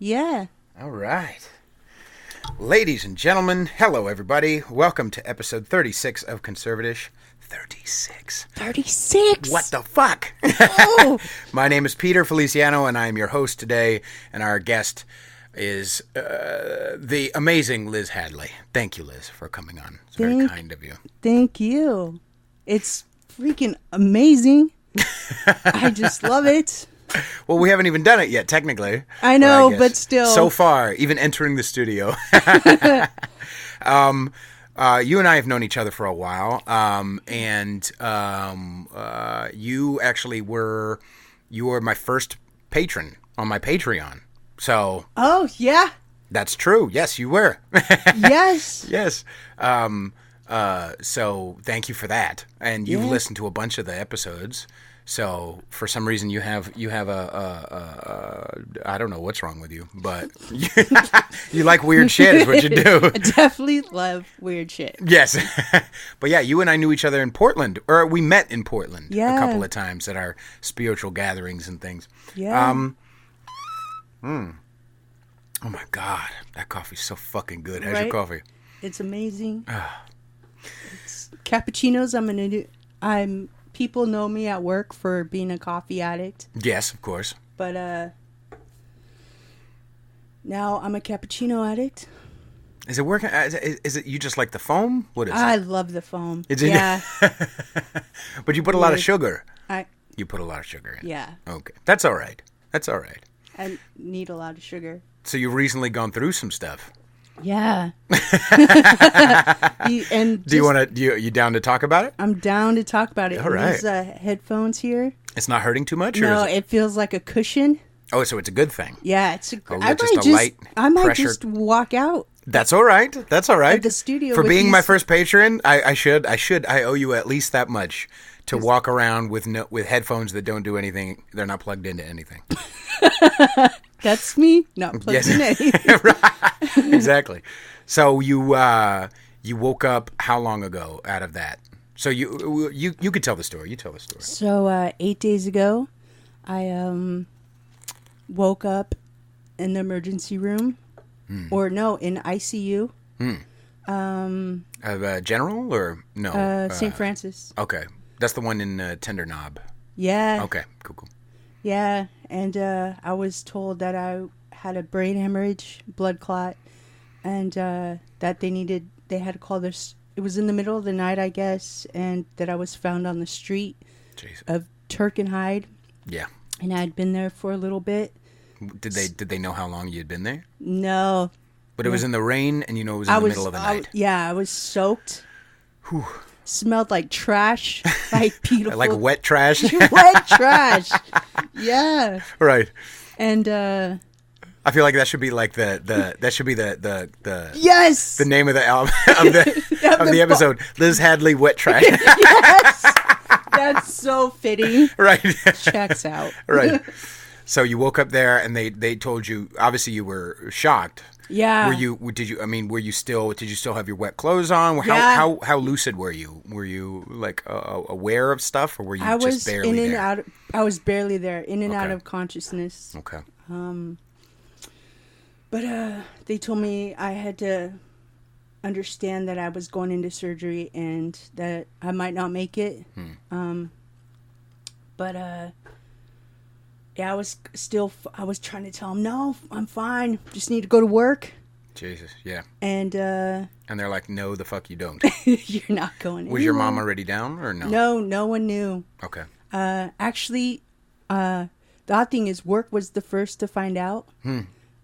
Yeah. All right. Ladies and gentlemen, hello everybody. Welcome to episode 36 of Conservatish. 36. 36? What the fuck? Oh. My name is Peter Feliciano, and I am your host today, and our guest is the amazing Liz Hadley. Thank you, Liz, for coming on. It's very kind of you. Thank you. It's freaking amazing. I just love it. Well, we haven't even done it yet, technically. I know, but still. So far, even entering the studio. You and I have known each other for a while, and you actually were my first patron on my Patreon. So. Oh, yeah. That's true. Yes, you were. Yes. Yes. So thank you for that. And you've listened to a bunch of the episodes. So for some reason you have a I don't know what's wrong with you, but you like weird shit is what you do. I definitely love weird shit. Yes. But yeah, you and I knew each other in Portland, or we met in Portland a couple of times at our spiritual gatherings and things. Yeah. Oh my God, that coffee's so fucking good. How's your coffee? It's amazing. It's cappuccinos. People know me at work for being a coffee addict. Yes, of course. But now I'm a cappuccino addict. Is it working? Is it you just like the foam? What is it? I love the foam. Yeah. But you put a lot of sugar. You put a lot of sugar in. Yeah. Okay. That's all right. I need a lot of sugar. So you've recently gone through some stuff. Yeah. You down to talk about it? I'm down to talk about it. All right. These headphones here. It's not hurting too much? No, it feels like a cushion. Oh, so it's a good thing. Yeah, it's I might just walk out. That's all right. At the studio for being my first patron, I owe you at least that much to walk around with headphones that don't do anything. They're not plugged into anything. That's me, not plugged into anything. Right. Exactly. So you woke up how long ago out of that? So you could tell the story. You tell the story. So 8 days ago, I woke up in the emergency room, in ICU. General or no? St. Francis. Okay, that's the one in Tender Knob. Yeah. Okay, cool. Yeah, and I was told that I had a brain hemorrhage, blood clot, and that they had to call this. It was in the middle of the night, I guess, and that I was found on the street of Turk and Hyde. Yeah. And I'd been there for a little bit. Did they know how long you'd been there? No. But it was in the rain, and it was in the middle of the night. I was soaked. Whew. Smelled like trash. Like beautiful. Like wet trash? Wet trash. Yeah. Right. And I feel like that should be like the yes, the name of the album of the episode. Liz Hadley, Wet Trash. Yes. That's so fitting. Right. Checks out. Right. So you woke up there and they told you, obviously you were shocked. Yeah. Did you still have your wet clothes on? How lucid were you? Were you like aware of stuff, or were you just barely there? I was barely there, in and out of consciousness. Okay. But they told me I had to understand that I was going into surgery and that I might not make it. Yeah, I was trying to tell them, no, I'm fine. Just need to go to work. Jesus, yeah. And they're like, no, the fuck you don't. You're not going anywhere. Was your mom already down or no? No, no one knew. Okay. Actually, the odd thing is work was the first to find out.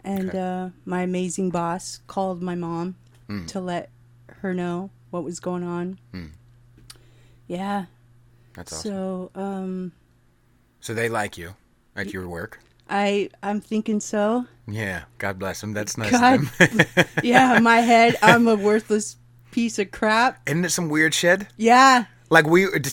And my amazing boss called my mom to let her know what was going on. Yeah. That's awesome. So they like you at your work? I'm thinking so. Yeah. God bless them. That's nice of them. Yeah, in my head, I'm a worthless piece of crap. Isn't it some weird shit? Yeah. Like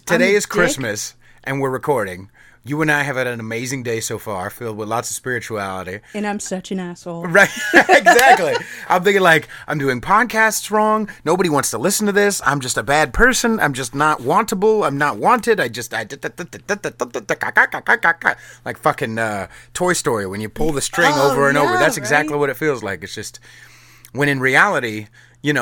today is Christmas and we're recording. You and I have had an amazing day so far, filled with lots of spirituality. And I'm such an asshole. Right, exactly. I'm thinking like, I'm doing podcasts wrong. Nobody wants to listen to this. I'm just a bad person. I'm just not wantable. I'm not wanted. Like fucking Toy Story when you pull the string over and over. That's exactly what it feels like. It's just, when in reality... it's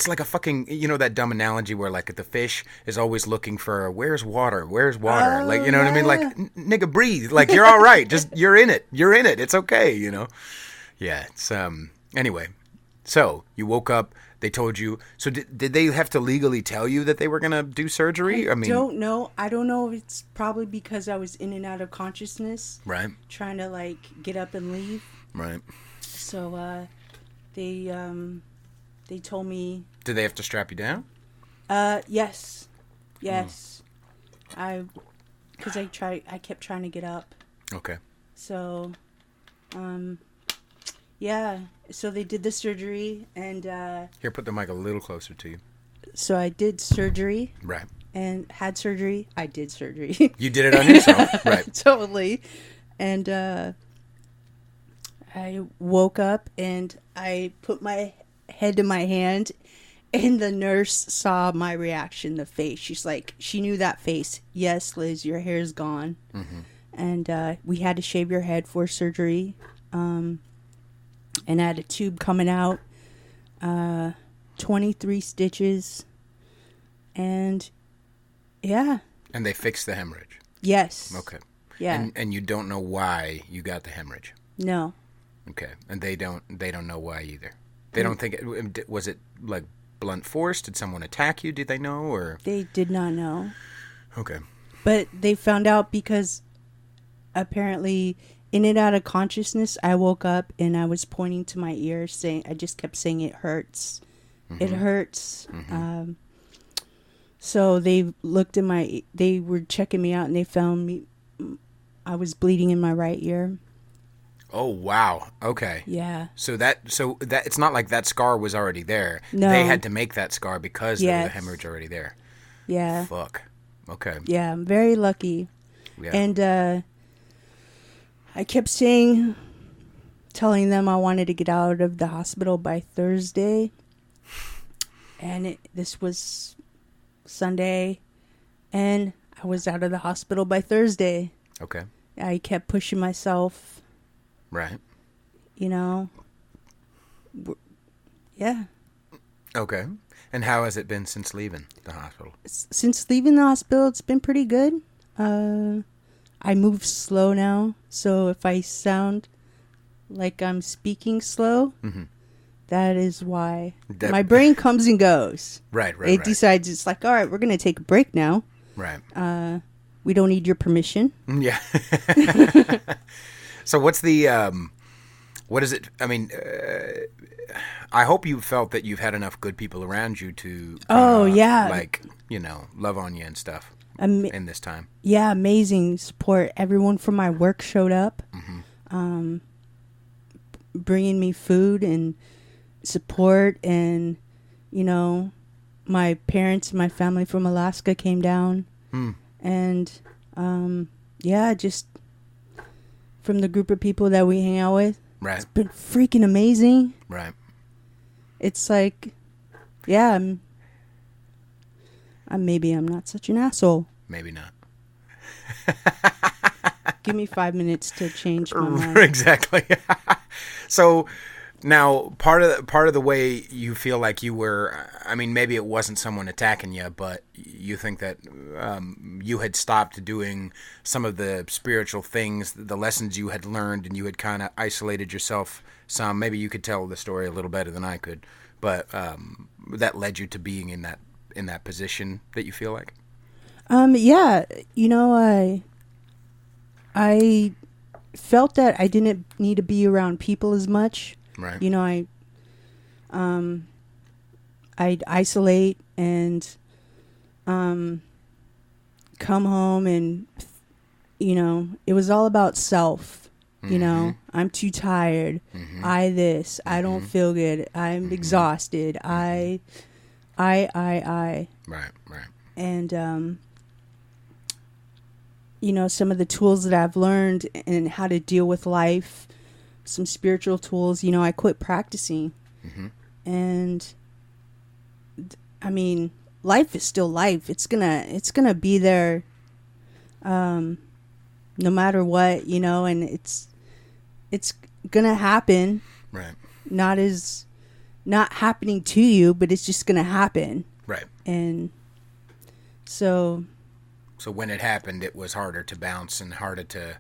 like a fucking, that dumb analogy where like the fish is always looking for where's water, like, you know what I mean? Like, nigga, breathe. Like, you're all right. Just, you're in it. It's okay, Yeah, it's, anyway. So, you woke up, they told you, so did they have to legally tell you that they were going to do surgery? I don't know. I don't know if it's probably because I was in and out of consciousness. Right. Trying to, like, get up and leave. Right. So, they told me. Did they have to strap you down? Yes. Because I kept trying to get up. Okay. So, yeah. So they did the surgery and. Here, put the mic a little closer to you. So I did surgery. Right. And had surgery. I did surgery. You did it on yourself, right? Totally. And I woke up and I put my head to my hand, and the nurse saw my reaction, the face. She's like, she knew that face. Yes, Liz, your hair's gone. Mm-hmm. And we had to shave your head for surgery. And I had a tube coming out, 23 stitches. And yeah. And they fixed the hemorrhage? Yes. Okay. Yeah. And you don't know why you got the hemorrhage? No. Okay, and they don't know why either. They don't think was it like blunt force? Did someone attack you? Did they know, or they did not know? Okay, but they found out because apparently, in and out of consciousness, I woke up and I was pointing to my ear, I just kept saying it hurts, it hurts. Mm-hmm. So they looked at they were checking me out and they found me. I was bleeding in my right ear. Oh, wow. Okay. Yeah. So that it's not like that scar was already there. No. They had to make that scar because there was a hemorrhage already there. Yeah. Fuck. Okay. Yeah, I'm very lucky. Yeah. And I kept telling them I wanted to get out of the hospital by Thursday. And this was Sunday. And I was out of the hospital by Thursday. Okay. I kept pushing myself. Right. Yeah. Okay. And how has it been since leaving the hospital? Since leaving the hospital, it's been pretty good. I move slow now, so if I sound like I'm speaking slow, that is why. My brain comes and goes. Right. It decides, it's like, all right, we're going to take a break now. Right. We don't need your permission. Yeah. So what's the, what is it? I mean, I hope you felt that you've had enough good people around you to, like, love on you and stuff in this time. Yeah, amazing support. Everyone from my work showed up, bringing me food and support. And, my parents and my family from Alaska came down. And, just from the group of people that we hang out with. Right. It's been freaking amazing. Right. It's like, yeah, maybe I'm not such an asshole. Maybe not. Give me 5 minutes to change my mind. Exactly. So now part of the way you feel like you were, I mean, maybe it wasn't someone attacking you, but you think that you had stopped doing some of the spiritual things, the lessons you had learned, and you had kind of isolated yourself some. Maybe you could tell the story a little better than I could, but that led you to being in that position that you feel like. Yeah, I felt that I didn't need to be around people as much. Right. I'd isolate and come home and, it was all about self. I'm too tired. I don't feel good. I'm exhausted. I. Right. And some of the tools that I've learned and how to deal with life, some spiritual tools, I quit practicing. Mm-hmm. And I mean, life is still life. It's gonna be there, no matter what, and it's gonna happen. Right. Not happening to you, but it's just gonna happen. Right. And so when it happened, it was harder to bounce and harder to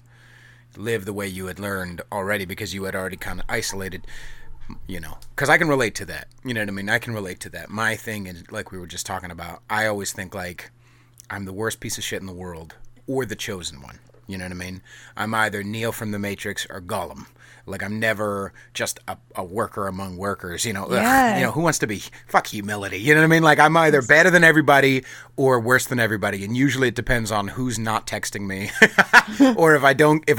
live the way you had learned already, because you had already kind of isolated, because I can relate to that. You know what I mean? I can relate to that. My thing is, like we were just talking about, I always think like I'm the worst piece of shit in the world or the chosen one. You know what I mean? I'm either Neo from the Matrix or Gollum. Like, I'm never just a worker among workers, Yeah. Ugh, who wants to be? Fuck humility. You know what I mean? Like, I'm either better than everybody or worse than everybody. And usually it depends on who's not texting me or if I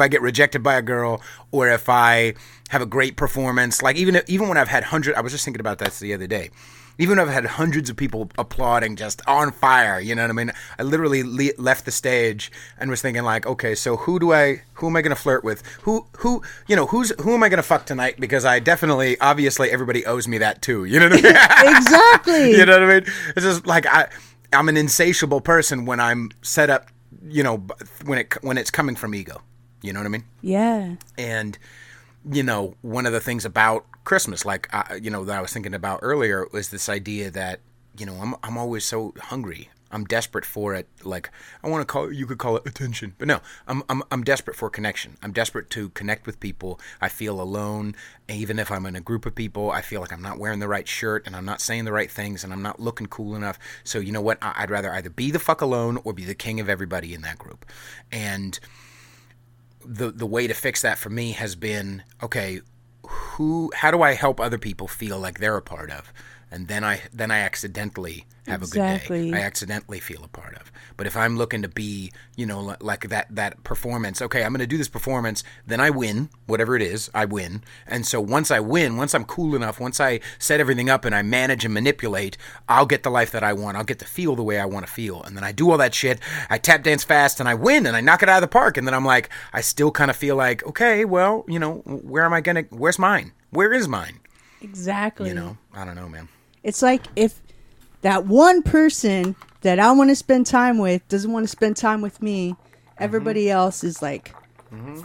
get rejected by a girl, or if I have a great performance. Like, even when I've had I was just thinking about that the other day. Even when I've had hundreds of people applauding, just on fire, you know what I mean? I literally left the stage and was thinking like, okay, so who am I going to flirt with? Who am I going to fuck tonight? Because obviously everybody owes me that too. You know what I mean? Exactly. You know what I mean? It's just like, I'm an insatiable person when I'm set up, when it's coming from ego. You know what I mean? Yeah. And, one of the things about Christmas, like, that I was thinking about earlier, was this idea that, I'm always so hungry. I'm desperate for it. Like, you could call it attention, but no, I'm desperate for connection. I'm desperate to connect with people. I feel alone. Even if I'm in a group of people, I feel like I'm not wearing the right shirt and I'm not saying the right things and I'm not looking cool enough. So you know what? I'd rather either be the fuck alone or be the king of everybody in that group. And the way to fix that for me has been, okay, how do I help other people feel like they're a part of? And then I accidentally have a good day. I accidentally feel a part of. But if I'm looking to be, like that performance, okay, I'm going to do this performance, then I win, whatever it is, I win. And so once I win, once I'm cool enough, once I set everything up and I manage and manipulate, I'll get the life that I want. I'll get to feel the way I want to feel. And then I do all that shit. I tap dance fast and I win and I knock it out of the park. And then I'm like, I still kind of feel like, okay, well, where's mine? Where is mine? Exactly. I don't know, man. It's like if that one person that I want to spend time with doesn't want to spend time with me, everybody else is like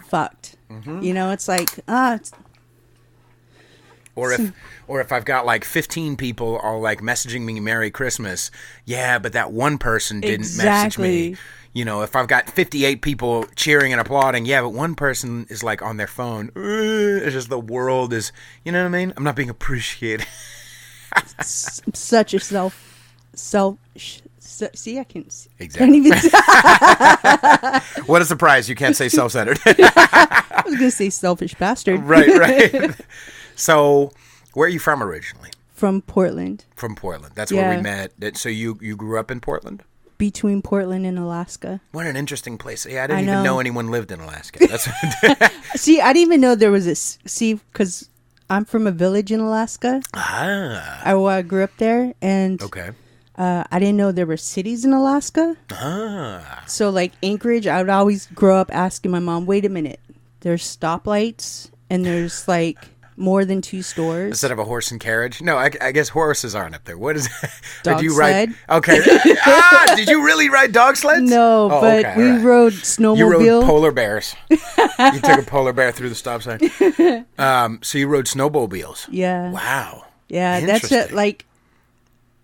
fucked. It's like or if I've got like 15 people all like messaging me Merry Christmas, yeah, but that one person didn't message me. If I've got 58 people cheering and applauding, yeah, but one person is like on their phone. It's just the world is, you know what I mean? I'm not being appreciated. Such a see, I can't. Exactly. Can't even. What a surprise! You can't say self-centered. I was gonna say selfish bastard. Right. So, where are you from originally? From Portland. From Portland. That's where we met. So you grew up in Portland? Between Portland and Alaska. What an interesting place. Yeah, I didn't even know anyone lived in Alaska. That's See, I didn't even know there was because I'm from a village in Alaska. I grew up there, and okay. I didn't know there were cities in Alaska. So, like Anchorage, I would always grow up asking my mom, wait a minute, there's stoplights, and there's like more than 2 stores. Instead of a horse and carriage? No, I guess horses aren't up there. What is that? Dog sled. Okay. Did you really ride dog sleds? No, but we rode snowmobile. You rode polar bears. You took a polar bear through the stop sign. So you rode snowmobiles. Yeah. Wow. Yeah, that's it. Like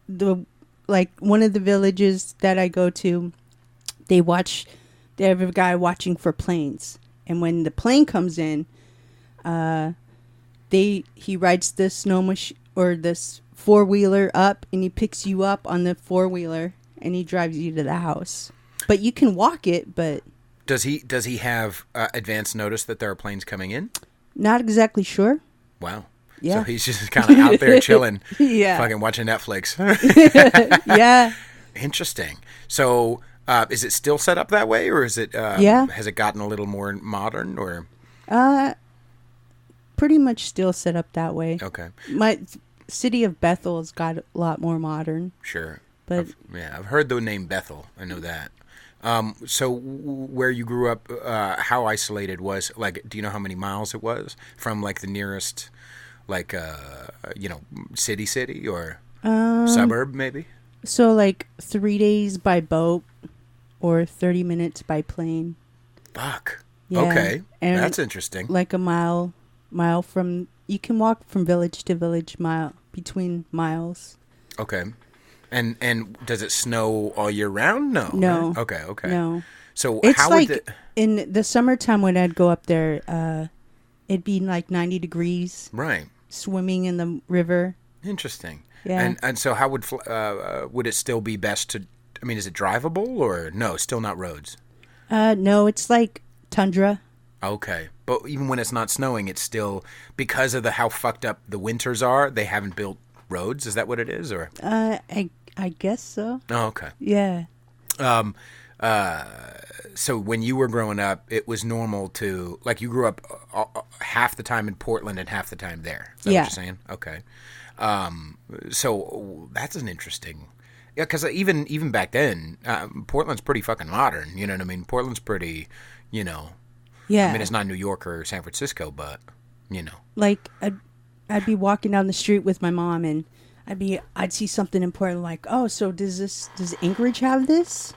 one of the villages that I go to, they have a guy watching for planes, and when the plane comes in, he rides the snow machine or this 4-wheeler up, and he picks you up on the 4-wheeler and he drives you to the house. But you can walk it. But does he have advance notice that there are planes coming in? Not exactly sure. Wow. Yeah. So he's just kind of out there chilling, yeah, fucking watching Netflix. Yeah. Interesting. So, is it still set up that way, or is it? Yeah. Has it gotten a little more modern, or? Pretty much still set up that way. Okay. My city of Bethel has got a lot more modern. Sure. But I've heard the name Bethel. I know that. So where you grew up, how isolated was, like, do you know how many miles it was from like the nearest, like, city or suburb maybe? So like 3 days by boat or 30 minutes by plane. Fuck. Yeah. Okay. And that's interesting. like a mile from, you can walk from village to village, between miles. Okay. And does it snow all year round? No. No. Right? Okay. No. So It's how like would in the summertime when I'd go up there, it'd be like 90 degrees. Right. Swimming in the river. Interesting. Yeah. And so how would it still be best to, I mean, is it drivable or no, still not roads? No, it's like tundra. Okay. But even when it's not snowing, it's still, because of how fucked up the winters are, they haven't built roads. Is that what it is, or? I guess so. Oh, okay. Yeah. So when you were growing up, it was normal to, like, you grew up half the time in Portland and half the time there. Is that what you're saying? Okay. So that's an interesting, yeah, because even back then, Portland's pretty fucking modern. You know what I mean? Portland's pretty, Yeah. I mean, it's not New York or San Francisco, but, Like I'd be walking down the street with my mom, and I'd see something important, like, oh, so does Anchorage have this?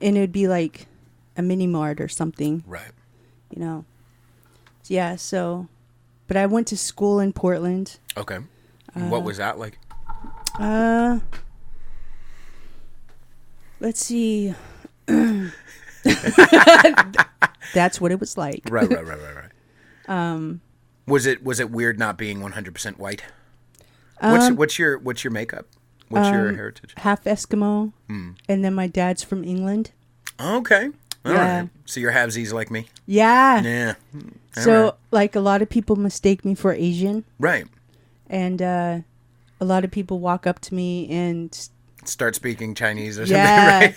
And it'd be like a mini mart or something. Right. Yeah. So, but I went to school in Portland. Okay. What was that like? Let's see. That's what it was like. Right. Was it weird not being 100% white? What's your makeup? What's your heritage? Half-Eskimo, and then my dad's from England. Okay. All Yeah. right. So you're halvesies like me? Yeah. Yeah. All So, right. like, a lot of people mistake me for Asian. Right. And a lot of people walk up to me and... Start speaking Chinese or something, Yeah. right?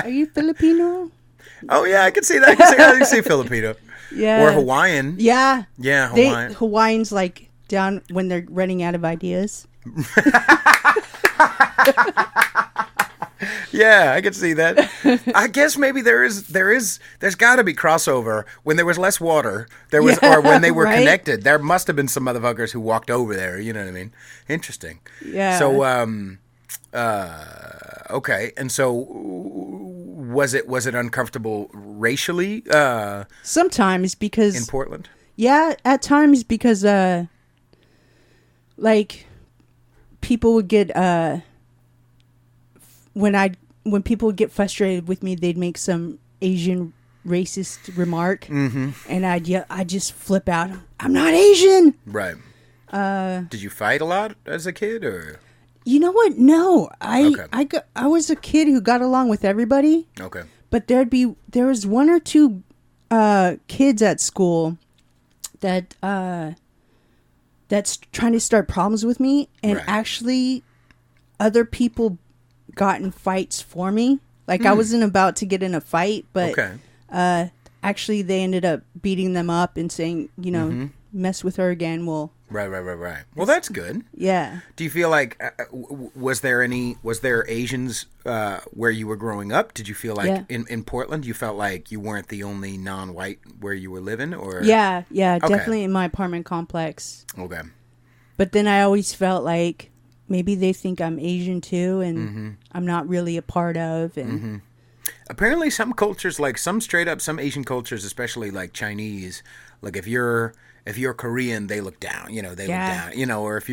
Are you Filipino? Oh, yeah, I can see that. I can see Filipino. Yeah. Or Hawaiian. Yeah. Yeah, Hawaiian. Hawaiians, like, down when they're running out of ideas. Yeah, I can see that. I guess maybe there's got to be crossover. When there was less water, there was, or when they were right? connected, there must have been some motherfuckers who walked over there. You know what I mean? Interesting. Yeah. So, okay, and so was it uncomfortable racially? Sometimes because In Portland. Yeah, at times because like people would get when people would get frustrated with me, they'd make some Asian racist remark, and I'd just flip out. I'm not Asian. Right. Did you fight a lot as a kid, or? You know what? No, Okay. I was a kid who got along with everybody. Okay. But there was one or two kids at school that that's trying to start problems with me, and Right. actually other people got in fights for me. Like I wasn't about to get in a fight, but Okay. actually they ended up beating them up and saying, mess with her again, well, Right. Well, that's good. yeah. Do you feel like was there Asians where you were growing up? Did you feel like Yeah. in Portland you felt like you weren't the only non-white where you were living, or? Yeah, Okay. definitely in my apartment complex. Okay. But then I always felt like maybe they think I'm Asian too, and I'm not really a part of. And Apparently, some cultures, like some Asian cultures, especially like Chinese, like if you're Korean, they look down. They look down. Or if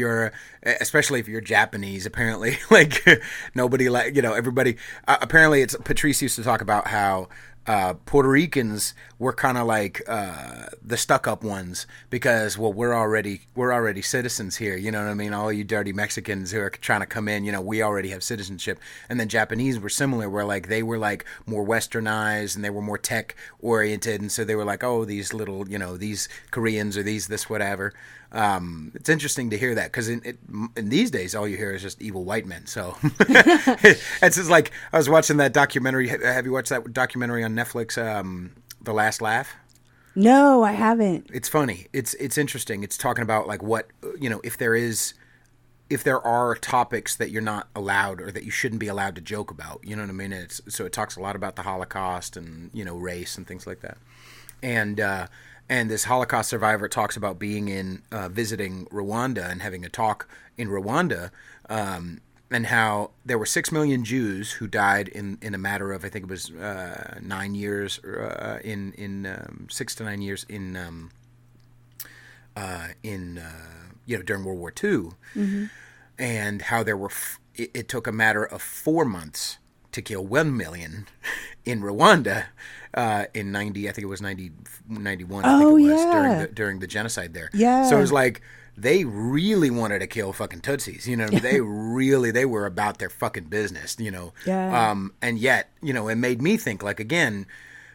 especially if you're Japanese, apparently, like nobody everybody. Apparently, Patrice used to talk about how Puerto Ricans were kind of like the stuck-up ones because, well, we're already citizens here. You know what I mean? All you dirty Mexicans who are trying to come in, we already have citizenship. And then Japanese were similar, where like they were like more westernized and they were more tech-oriented, and so they were like, oh, these little, these Koreans or this whatever. It's interesting to hear that because in these days, all you hear is just evil white men. So it's just like I was watching that documentary. Have you watched that documentary on Netflix, The Last Laugh? no, I haven't. It's funny. It's interesting. It's talking about like what if there is if there are topics that you're not allowed or that you shouldn't be allowed to joke about, you know what I mean? So it talks a lot about the Holocaust and, race and things like that. And this Holocaust survivor talks about being in visiting Rwanda and having a talk in Rwanda, and how there were 6 million Jews who died in a matter of, I think it was 9 years, 6 to 9 years during World War II, and how there were it took a matter of 4 months to kill 1 million in Rwanda in 90, I think it was 91, I think it was, during the genocide there. Yeah. So it was like they really wanted to kill fucking Tutsis, they were about their fucking business, Yeah. And yet, it made me think, like, again,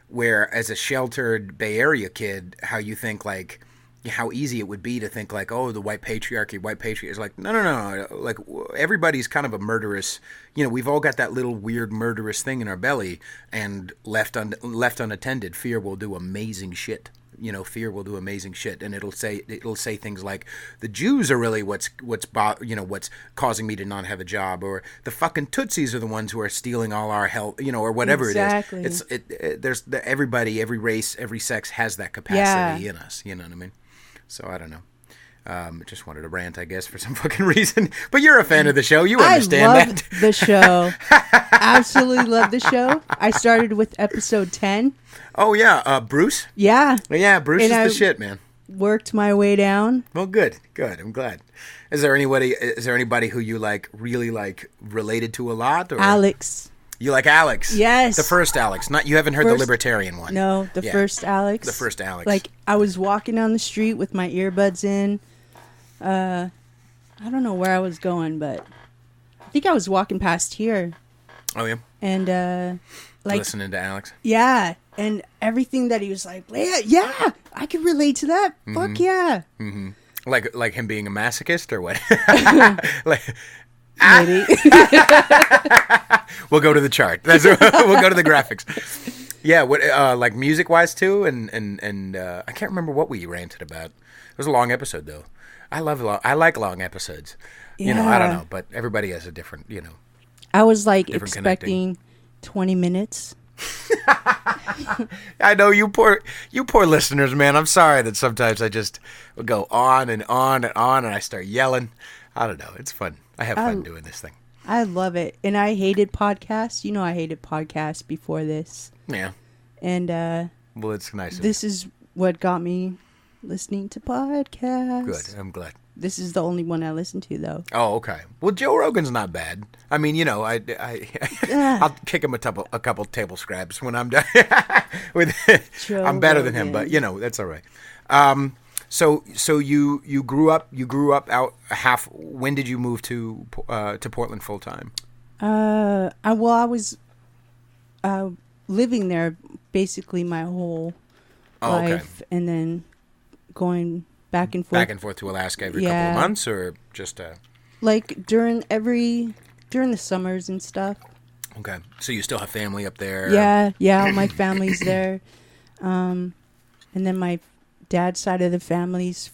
where as a sheltered Bay Area kid, how you think, like, how easy it would be to think, like, oh, the white patriarchy is like, no. Like, everybody's kind of a murderous, we've all got that little weird murderous thing in our belly, and left unattended, fear will do amazing shit. Fear will do amazing shit, and it'll say things like, the Jews are really what's causing me to not have a job, or the fucking Tutsis are the ones who are stealing all our health, or whatever Exactly. it is. There's everybody, every race, every sex has that capacity in us. You know what I mean? So I don't know. Just wanted to rant, I guess, for some fucking reason. But you're a fan of the show. You understand I love that. the show. Absolutely love the show. I started with episode 10. Oh, yeah. Bruce? Yeah. Yeah, Bruce And is the shit, man. Worked my way down. Well, good. I'm glad. Is there anybody who you really related to a lot? Or? Alex. You like Alex? Yes. The first Alex. You haven't heard the libertarian one. No, the first Alex. The first Alex. Like, I was walking down the street with my earbuds in. I don't know where I was going, but I think I was walking past here. Oh, yeah? And, listening to Alex? Yeah. And everything that he was like, yeah, I can relate to that. Mm-hmm. Fuck yeah. Mm-hmm. Like him being a masochist or what? Maybe. We'll go to the chart. We'll go to the graphics. Yeah, what like music wise too, and I can't remember what we ranted about. It was a long episode though. I like long episodes. Yeah. I don't know, but everybody has a different, I was like connecting. expecting 20 minutes. I know you poor listeners, man. I'm sorry that sometimes I just will go on and on and on, and I start yelling. I don't know. It's fun. I have fun doing this thing. I love it. And I hated podcasts. I hated podcasts before this. Yeah. And well, it's nice. This is what got me listening to podcasts. Good. I'm glad. This is the only one I listen to, though. Oh, okay. Well, Joe Rogan's not bad. I mean, I'll kick him a couple table scraps when I'm done. I'm better than him, but that's all right. So you grew up out half. When did you move to Portland full time? I was living there basically my whole life, and then going back and forth to Alaska every couple of months, or just like during the summers and stuff. Okay, so you still have family up there? Yeah, all my family's there, and then my dad's side of the family's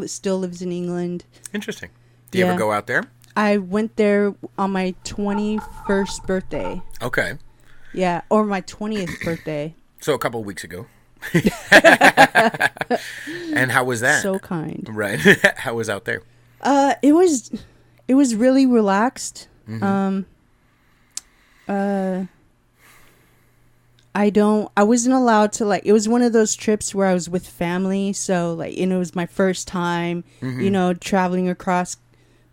still lives in England. Interesting. Do you ever go out there? I went there on my 21st birthday. Okay. Yeah, or my 20th birthday. So a couple of weeks ago. And how was that? So kind. Right. How was out there? It was really relaxed. Mm-hmm. I wasn't allowed to, like, it was one of those trips where I was with family, so, like, it was my first time, traveling across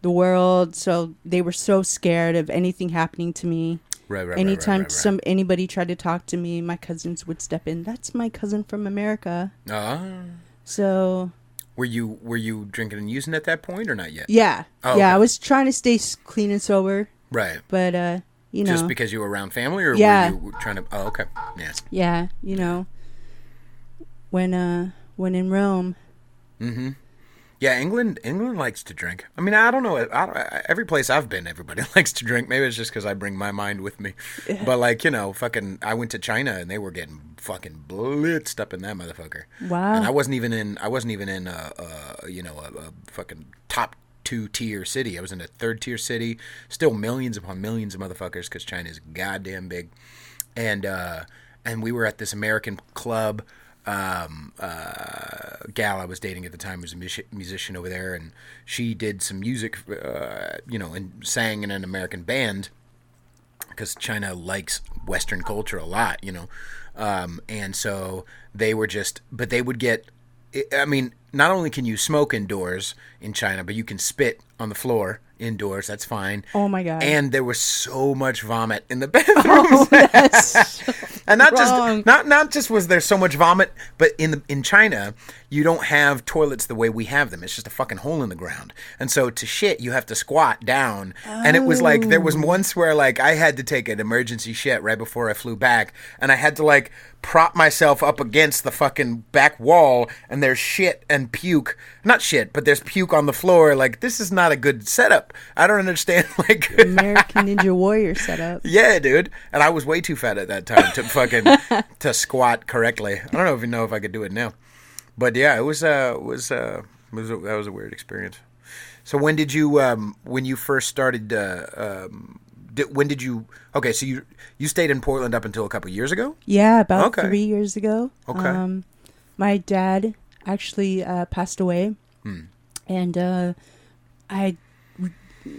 the world, so they were so scared of anything happening to me. Right. Anytime anybody tried to talk to me, my cousins would step in. That's my cousin from America. So were you drinking and using at that point or not yet? Yeah. Oh, okay. Yeah, I was trying to stay clean and sober. Right. But just because you were around family, or were you trying to? Oh, okay. Yeah. Yeah. When in Rome. Mm-hmm. Yeah, England likes to drink. I mean, I don't know. Every place I've been, everybody likes to drink. Maybe it's just because I bring my mind with me. But like, I went to China and they were getting fucking blitzed up in that motherfucker. Wow. And I wasn't even in a fucking top 2-tier city. I was in a 3rd-tier city. Still millions upon millions of motherfuckers because China is goddamn big. And we were at this American club. Gal I was dating at the time was a musician over there, and she did some music, and sang in an American band because China likes Western culture a lot, and so they were but they would get, I mean, not only can you smoke indoors in China, but you can spit on the floor indoors. That's fine. Oh my God. And there was so much vomit in the bathrooms. Oh, that's so and not wrong. just not just was there so much vomit, but in China you don't have toilets the way we have them. It's just a fucking hole in the ground. And so to shit you have to squat down. Oh. And it was like there was once where like I had to take an emergency shit right before I flew back, and I had to like prop myself up against the fucking back wall, and there's shit and puke. Not shit, but there's puke on the floor. Like, this is not a good setup. I don't understand. Like American Ninja Warrior setup. Yeah, dude. And I was way too fat at that time to fucking to squat correctly. I don't even know if I could do it now. But yeah, that was a weird experience. So when did you when you first started? When did you? Okay, so you stayed in Portland up until a couple years ago? Yeah, about 3 years ago. Okay. My dad actually passed away, and I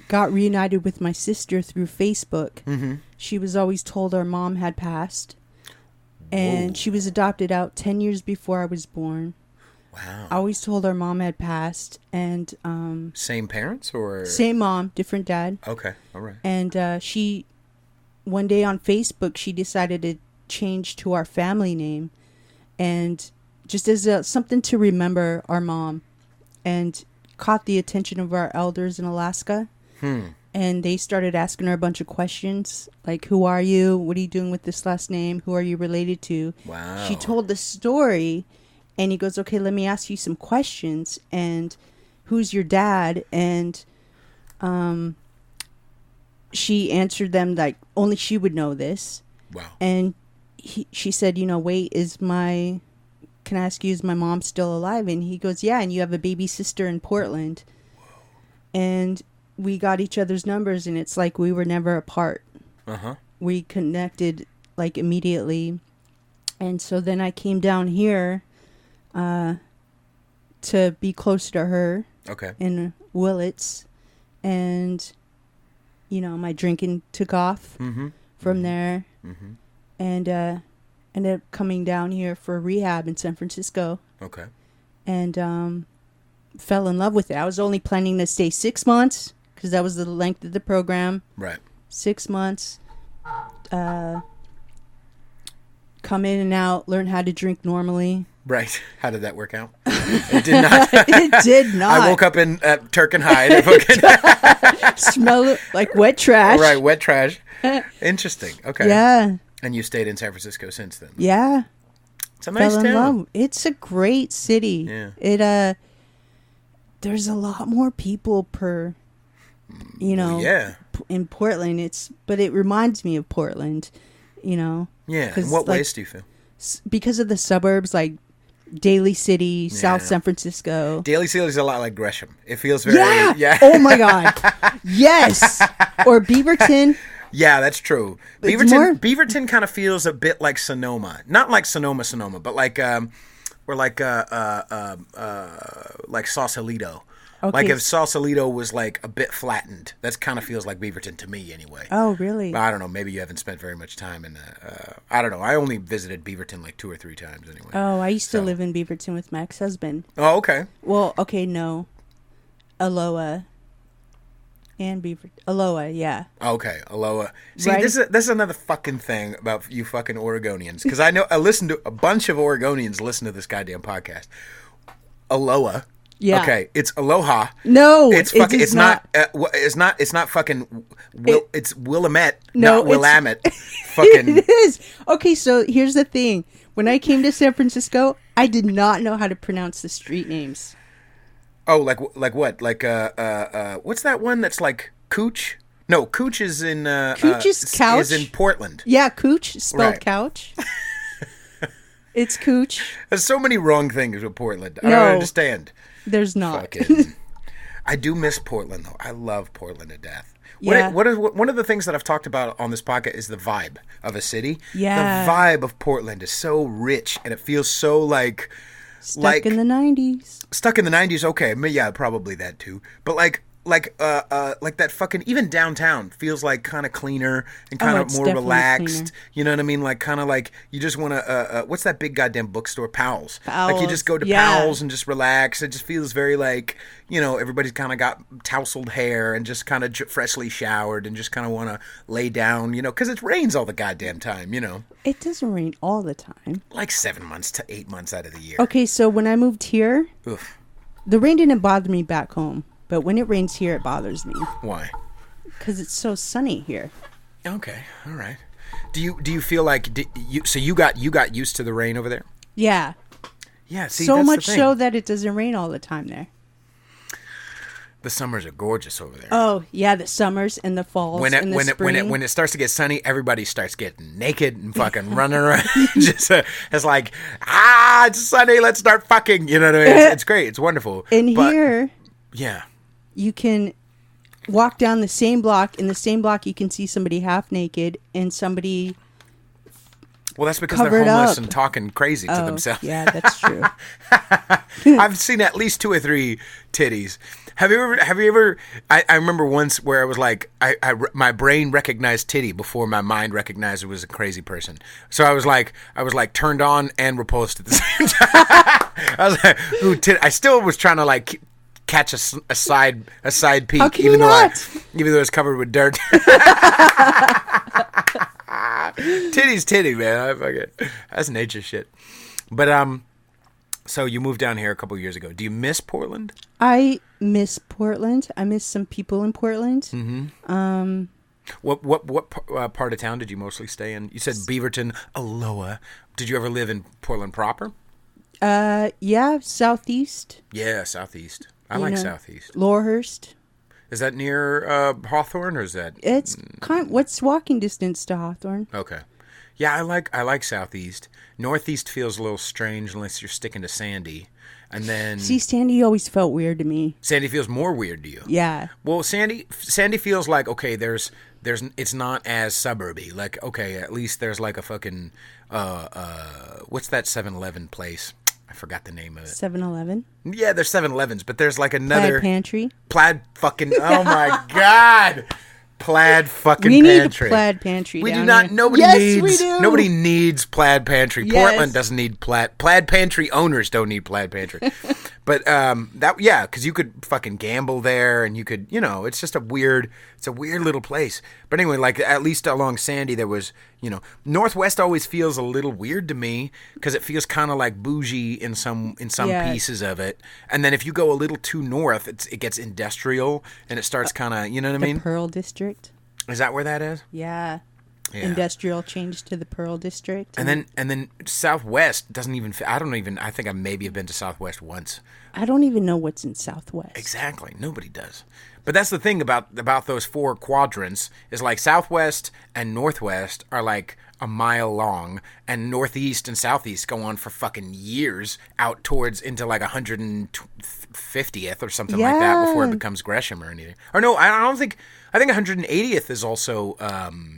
got reunited with my sister through Facebook. Mm-hmm. She was always told our mom had passed, and she was adopted out 10 years before I was born. Wow. I always told our mom had passed, and same parents or same mom, different dad. Okay, all right. And she one day on Facebook she decided to change to our family name, and just as something to remember our mom, and caught the attention of our elders in Alaska. And they started asking her a bunch of questions, like, who are you? What are you doing with this last name? Who are you related to? Wow. She told the story, and he goes, okay, let me ask you some questions. And who's your dad? And she answered them like only she would know this. Wow. And she said, wait, can I ask you, is my mom still alive? And he goes, yeah, and you have a baby sister in Portland. Whoa. And we got each other's numbers, and it's like we were never apart. Uh-huh. We connected like immediately. And so then I came down here to be closer to her. Okay. In Willits. And, my drinking took off from there. Mm-hmm. And ended up coming down here for rehab in San Francisco. Okay. And fell in love with it. I was only planning to stay 6 months, because that was the length of the program. Right. 6 months. Come in and out, learn how to drink normally. Right. How did that work out? It did not. It did not. I woke up in Turk and Hyde. Smell like wet trash. Right, wet trash. Interesting. Okay. Yeah. And you stayed in San Francisco since then? Yeah. It's a nice town. It's a great city. Yeah. It there's a lot more people per in Portland. But it reminds me of Portland, Yeah. In what ways do you feel? Because of the suburbs, like Daly City, South San Francisco. Daly City is a lot like Gresham. It feels very... Yeah. Oh my God. Yes. Or Beaverton. Yeah, that's true. Beaverton kind of feels a bit like Sonoma. Not like Sonoma, but like Sausalito. Okay. Like if Sausalito was like a bit flattened. That kind of feels like Beaverton to me anyway. Oh, really? But I don't know. Maybe you haven't spent very much time in I don't know. I only visited Beaverton like 2 or 3 times anyway. Oh, I used to live in Beaverton with my ex-husband. Oh, okay. Well, okay, no. Aloha. And Aloha, yeah. Okay, Aloha. See, right? this is another fucking thing about you fucking Oregonians. Because I listen to a bunch of Oregonians listen to this goddamn podcast. Aloha. Yeah. Okay, it's Aloha. No, it's fucking. It's not. It's not. It's not fucking. It's Willamette. No, not Willamette. Fucking. It is. Okay, so here's the thing. When I came to San Francisco, I did not know how to pronounce the street names. Oh, like what? Like what's that one that's like Cooch? No, Cooch is in. Cooch is couch. Is in Portland. Yeah, Cooch spelled right. couch. It's Cooch. There's so many wrong things with Portland. I No, don't understand. There's not. Fucking. I do miss Portland though. I love Portland to death. Yeah. One of the things that I've talked about on this podcast is the vibe of a city. Yeah. The vibe of Portland is so rich, and it feels so Stuck in the 90s. Stuck in the 90s. Okay, yeah, probably that too. But like that fucking, even downtown feels like kind of cleaner and kind of more relaxed. Cleaner. You know what I mean? Like kind of like you just want to what's that big goddamn bookstore? Powell's. Powell's. Like you just go to Powell's and just relax. It just feels very like, you know, everybody's kind of got tousled hair and just kind of freshly showered and just kind of want to lay down, you know, because it rains all the goddamn time, you know. It doesn't rain all the time. Like 7 months to 8 months out of the year. Okay, so when I moved here, Oof. The rain didn't bother me back home. But when it rains here, it bothers me. Why? Because it's so sunny here. Okay, all right. Do you feel like you got used to the rain over there? Yeah. Yeah. See, so that's much the thing. so that it doesn't rain all the time there. The summers are gorgeous over there. Oh yeah, the summers and the falls and the spring. When it starts to get sunny, everybody starts getting naked and fucking running around. Just it's like it's sunny, let's start fucking. You know what I mean? It's great. It's wonderful. Here, yeah. You can walk down the same block. In the same block, you can see somebody half naked and somebody. Well, that's because they're homeless and talking crazy to themselves. Yeah, that's true. I've seen at least 2 or 3 titties. Have you ever? I remember once where I was like, my brain recognized titty before my mind recognized it was a crazy person. So I was like turned on and repulsed at the same time. I was like, ooh, I still was trying to like catch a side peek, How can even though it's covered with dirt. Titty's titty, man. I fuck it. That's nature shit. But so you moved down here a couple of years ago. Do you miss Portland? I miss Portland. I miss some people in Portland. Mm-hmm. What part of town did you mostly stay in? You said Beaverton, Aloha. Did you ever live in Portland proper? Yeah, southeast. Yeah, southeast. I like southeast. Laurelhurst. Is that near Hawthorne, or is that? It's what's walking distance to Hawthorne? Okay. Yeah, I like southeast. Northeast feels a little strange unless you're sticking to Sandy. And then Sandy always felt weird to me. Sandy feels more weird to you. Yeah. Well, Sandy feels like, okay, there's it's not as suburby. Like, okay, at least there's like a fucking what's that 7-Eleven place? I forgot the name of it. 7-Eleven? Yeah, there's 7-Elevens, but there's like another Plaid Pantry. Plaid fucking oh my god. Plaid fucking we pantry. Need a plaid pantry. We down do not. Here. Nobody yes, needs. We do. Nobody needs plaid pantry. Yes. Portland doesn't need plaid. Plaid pantry owners don't need plaid pantry. But because you could fucking gamble there, and you could, it's just a weird little place. But anyway, like at least along Sandy, there was, Northwest always feels a little weird to me because it feels kind of like bougie in some pieces of it. And then if you go a little too north, it gets industrial and it starts kind of, you know what I mean? The Pearl District. Is that where that is? Yeah. Industrial changed to the Pearl District. And then Southwest doesn't even, I think I maybe have been to Southwest once. I don't even know what's in Southwest. Exactly. Nobody does. But that's the thing about those 4 quadrants is like Southwest and Northwest are like a mile long, and Northeast and Southeast go on for fucking years out towards into like 150th or something like that before it becomes Gresham or anything. Or no, I think 180th is also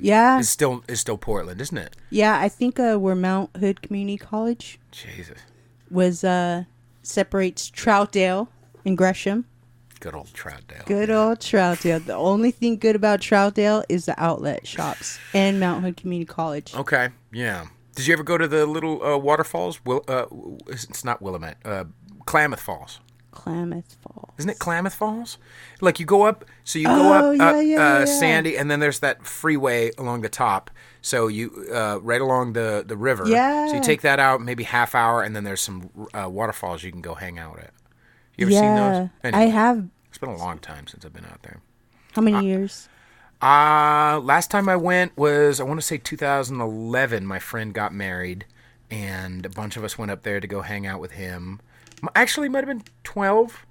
is still Portland, isn't it? Yeah, I think where Mount Hood Community College Jesus was separates Troutdale and Gresham. Good old Troutdale. Good old Troutdale. The only thing good about Troutdale is the outlet shops and Mount Hood Community College. Okay, yeah. Did you ever go to the little waterfalls? It's not Willamette. Klamath Falls. Klamath Falls. Isn't it Klamath Falls? Like you go up, Sandy, and then there's that freeway along the top. So you right along the river. Yeah. So you take that out, maybe half hour, and then there's some waterfalls you can go hang out at. You ever seen those? Anyway, I have. It's been a long time since I've been out there. How many years? Last time I went was, I want to say 2011. My friend got married, and a bunch of us went up there to go hang out with him. Actually, it might have been 12.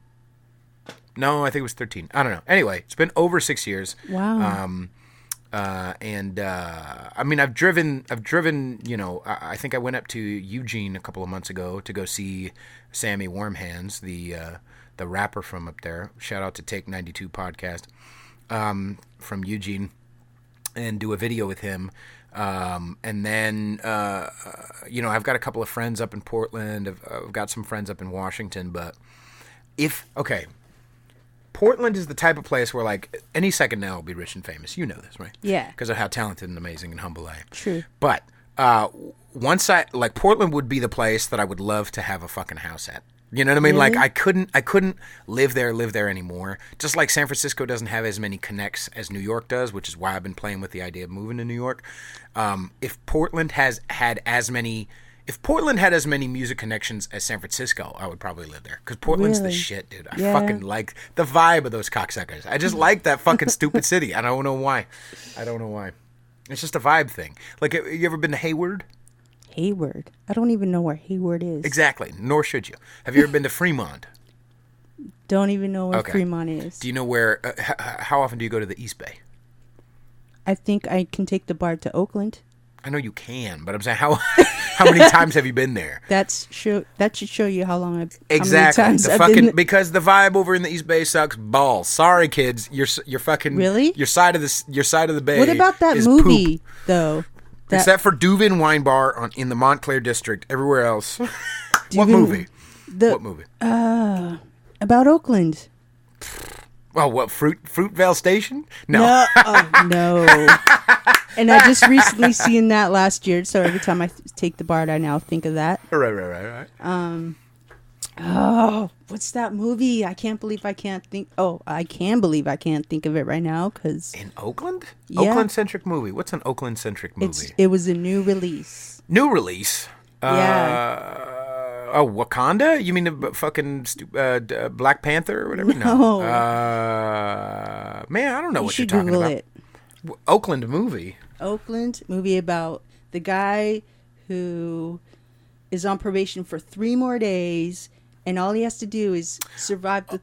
No, I think it was 13. I don't know. Anyway, it's been over 6 years. Wow. I mean, I've driven, I think I went up to Eugene a couple of months ago to go see Sammy Warmhands, the the rapper from up there. Shout out to Take 92 podcast from Eugene, and do a video with him. And then, I've got a couple of friends up in Portland. I've got some friends up in Washington. But Portland is the type of place where, like, any second now will be rich and famous. You know this, right? Yeah. Because of how talented and amazing and humble I am. True. But Portland would be the place that I would love to have a fucking house at. You know what I mean? Really? Like, I couldn't live there anymore. Just like San Francisco doesn't have as many connects as New York does, which is why I've been playing with the idea of moving to New York. If Portland had as many music connections as San Francisco, I would probably live there. Because Portland's the shit, dude. I fucking like the vibe of those cocksuckers. I just like that fucking stupid city. I don't know why. It's just a vibe thing. Like, you ever been to Hayward? Hayward? I don't even know where Hayward is. Exactly. Nor should you. Have you ever been to Fremont? Don't even know where Fremont is. Do you know where? How often do you go to the East Bay? I think I can take the BART to Oakland. I know you can, but I'm saying how many times have you been there? That should show you how long I've exactly. How many times I've been... Because the vibe over in the East Bay sucks balls. Sorry, kids. You're fucking really your side of the bay. What about that movie poop. though? Except for Duvin Wine Bar in the Montclair district. Everywhere else. What movie? What movie? About Oakland. Oh, what, Fruitvale Station? No. No. And I just recently seen that last year, so every time I take the BART, I now think of that. Right. What's that movie? I can't believe I can't think. Oh, I can believe I can't think of it right now because in Oakland. Yeah. Oakland-centric movie. What's an Oakland-centric movie? It was a new release. New release. Yeah. Wakanda? You mean the fucking Black Panther or whatever? No. Man, I don't know what you're talking about. It. Oakland movie. Oakland movie about the guy who is on probation for 3 more days, and all he has to do is survive the...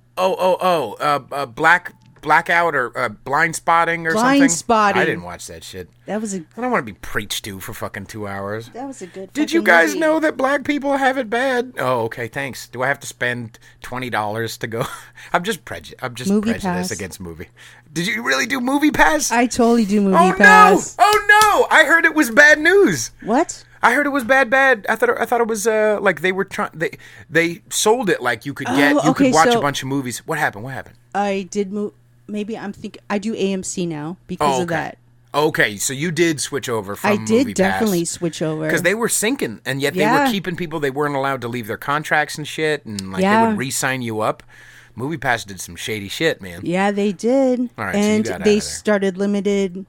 Blackout or blind spotting or something? Blind spotting. I didn't watch that shit. I don't want to be preached to for fucking 2 hours. That was a good Did you guys movie. know that black people have it bad? Oh, okay, thanks. Do I have to spend $20 to go? I'm just prejudiced against movie. Did you really do Movie Pass? I totally do Movie Pass. Oh no! I heard it was bad news. What? I heard it was bad. I thought it was like they were trying. They sold it like you could could watch a bunch of movies. What happened? I did move. Maybe I do AMC now because of that. Okay, so you did switch over from Movie Pass. I did definitely switch over. Because they were sinking, and yet they were keeping people. They weren't allowed to leave their contracts and shit, and they would re-sign you up. Movie Pass did some shady shit, man. Yeah, they did. All right, and so you got they started limiting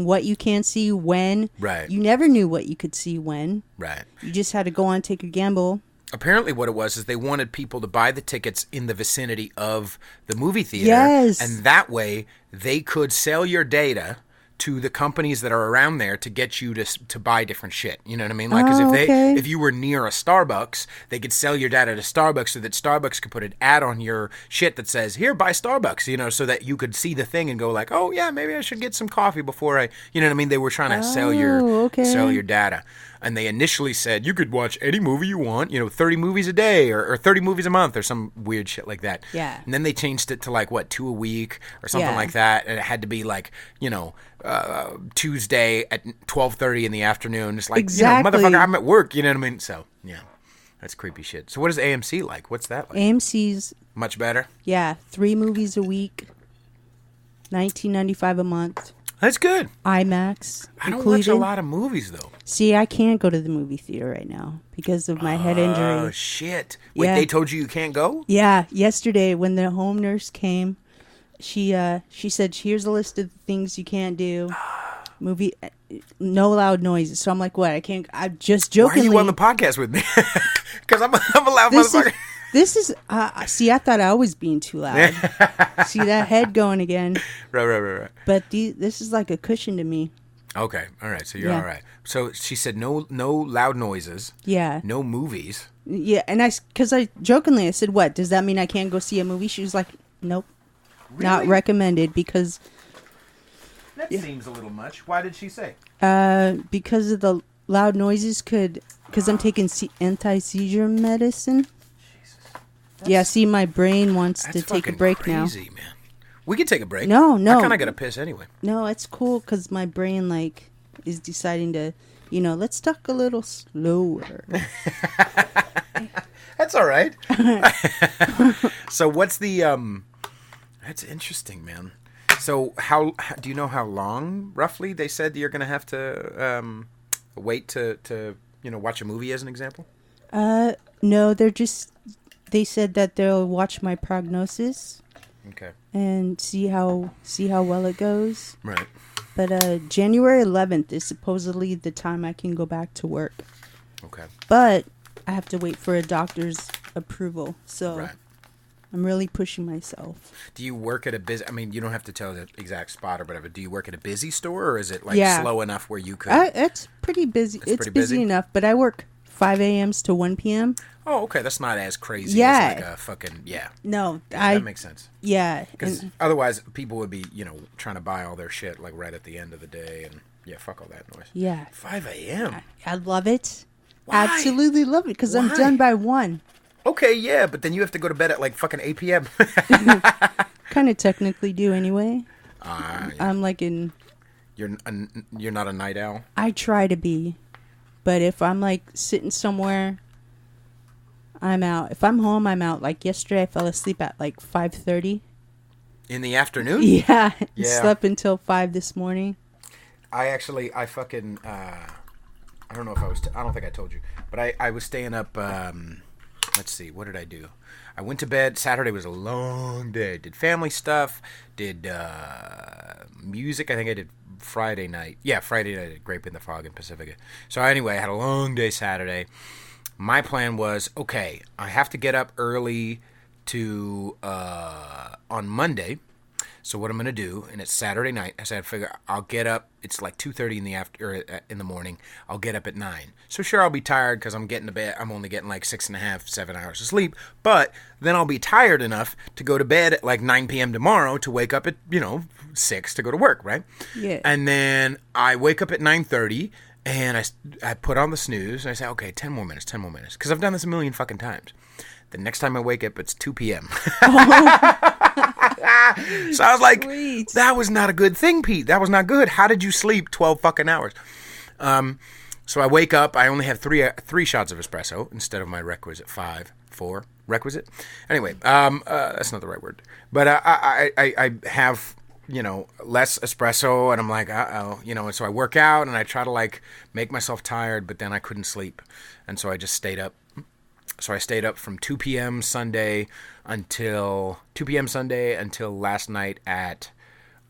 what you can see when. Right. You never knew what you could see when. Right. You just had to go on and take a gamble. Apparently what it was is they wanted people to buy the tickets in the vicinity of the movie theater. Yes. And that way they could sell your data to the companies that are around there to get you to buy different shit. You know what I mean? Like, because if you were near a Starbucks, they could sell your data to Starbucks so that Starbucks could put an ad on your shit that says, here, buy Starbucks, you know, so that you could see the thing and go like, oh yeah, maybe I should get some coffee before you know what I mean? They were trying to sell your data. And they initially said you could watch any movie you want, 30 movies a day or 30 movies a month or some weird shit like that. Yeah. And then they changed it to like, 2 a week or something like that. And it had to be like, Tuesday at 12:30 in the afternoon. It's like, motherfucker, I'm at work. You know what I mean? So, yeah, that's creepy shit. So what is AMC like? What's that like? AMC's... Much better? Yeah, 3 movies a week, $19.95 a month. That's good. IMAX. I don't watch a lot of movies, though. See, I can't go to the movie theater right now because of my head injury. Oh, shit. Wait, they told you can't go? Yeah. Yesterday, when the home nurse came, she said, here's a list of the things you can't do. No loud noises. So I'm like, what? I'm just jokingly. Why are you on the podcast with me? Because I'm a loud motherfucker. This is, see, I thought I was being too loud. See that head going again. Right. But this is like a cushion to me. Okay, all right, so you're all right. So she said no loud noises. Yeah. No movies. Yeah, and because I jokingly, I said, what, does that mean I can't go see a movie? She was like, nope. Really? Not recommended because... That seems a little much. Why did she say? Because of the loud noises because I'm taking anti-seizure medicine. Yeah, see, my brain wants to take a break crazy, man. We could take a break. No. I kind of got to piss anyway. No, it's cool because my brain, like, is deciding to, let's talk a little slower. That's all right. So what's the, that's interesting, man. So how do you know how long, roughly, they said you're going to have to wait to watch a movie, as an example? No, they said that they'll watch my prognosis. Okay. And see how well it goes. Right. But January 11th is supposedly the time I can go back to work. Okay. But I have to wait for a doctor's approval. So right. I'm really pushing myself. Do you work at a busy... I mean, you don't have to tell the exact spot or whatever. Do you work at a busy store, or is it slow enough where you could... It's pretty busy. It's pretty busy enough, but I work 5 a.m. to 1 p.m. Oh, okay. That's not as crazy as like a fucking... Yeah. No. That makes sense. Yeah. Because otherwise, people would be, trying to buy all their shit, like, right at the end of the day. And, yeah, fuck all that noise. Yeah. 5 a.m.? I love it. Why? Absolutely love it, because I'm done by 1. Okay, yeah, but then you have to go to bed at, like, fucking 8 p.m. Kind of technically do anyway. Yeah. I'm like in... You're not a night owl? I try to be. But if I'm, like, sitting somewhere... I'm out. If I'm home, I'm out. Like yesterday, I fell asleep at like 5:30. In the afternoon? Yeah. Slept until 5 this morning. I fucking, I don't know if I don't think I told you, but I was staying up, let's see, what did I do? I went to bed. Saturday was a long day. Did family stuff, did music. I think I did Friday night. Yeah, Friday night at Grape in the Fog in Pacifica. So anyway, I had a long day Saturday. My plan was, okay, I have to get up early on Monday. So what I'm going to do, and it's Saturday night, I said, I figure I'll get up. It's like 2:30 in the morning. I'll get up at 9. So sure, I'll be tired because I'm getting to bed. I'm only getting like 6.5, 7 hours of sleep. But then I'll be tired enough to go to bed at like 9 p.m. tomorrow to wake up at, 6 to go to work, right? Yeah. And then I wake up at 9:30. And I put on the snooze, and I say, okay, 10 more minutes, because I've done this a million fucking times. The next time I wake up, it's 2 p.m. So I was like, Sweet. That was not a good thing, Pete. That was not good. How did you sleep 12 fucking hours? So I wake up. I only have three shots of espresso instead of my requisite 4 requisite. Anyway, that's not the right word. But I have... less espresso, and I'm like, and so I work out, and I try to, like, make myself tired, but then I couldn't sleep, and so I just stayed up. So I stayed up from 2 p.m. Sunday until last night at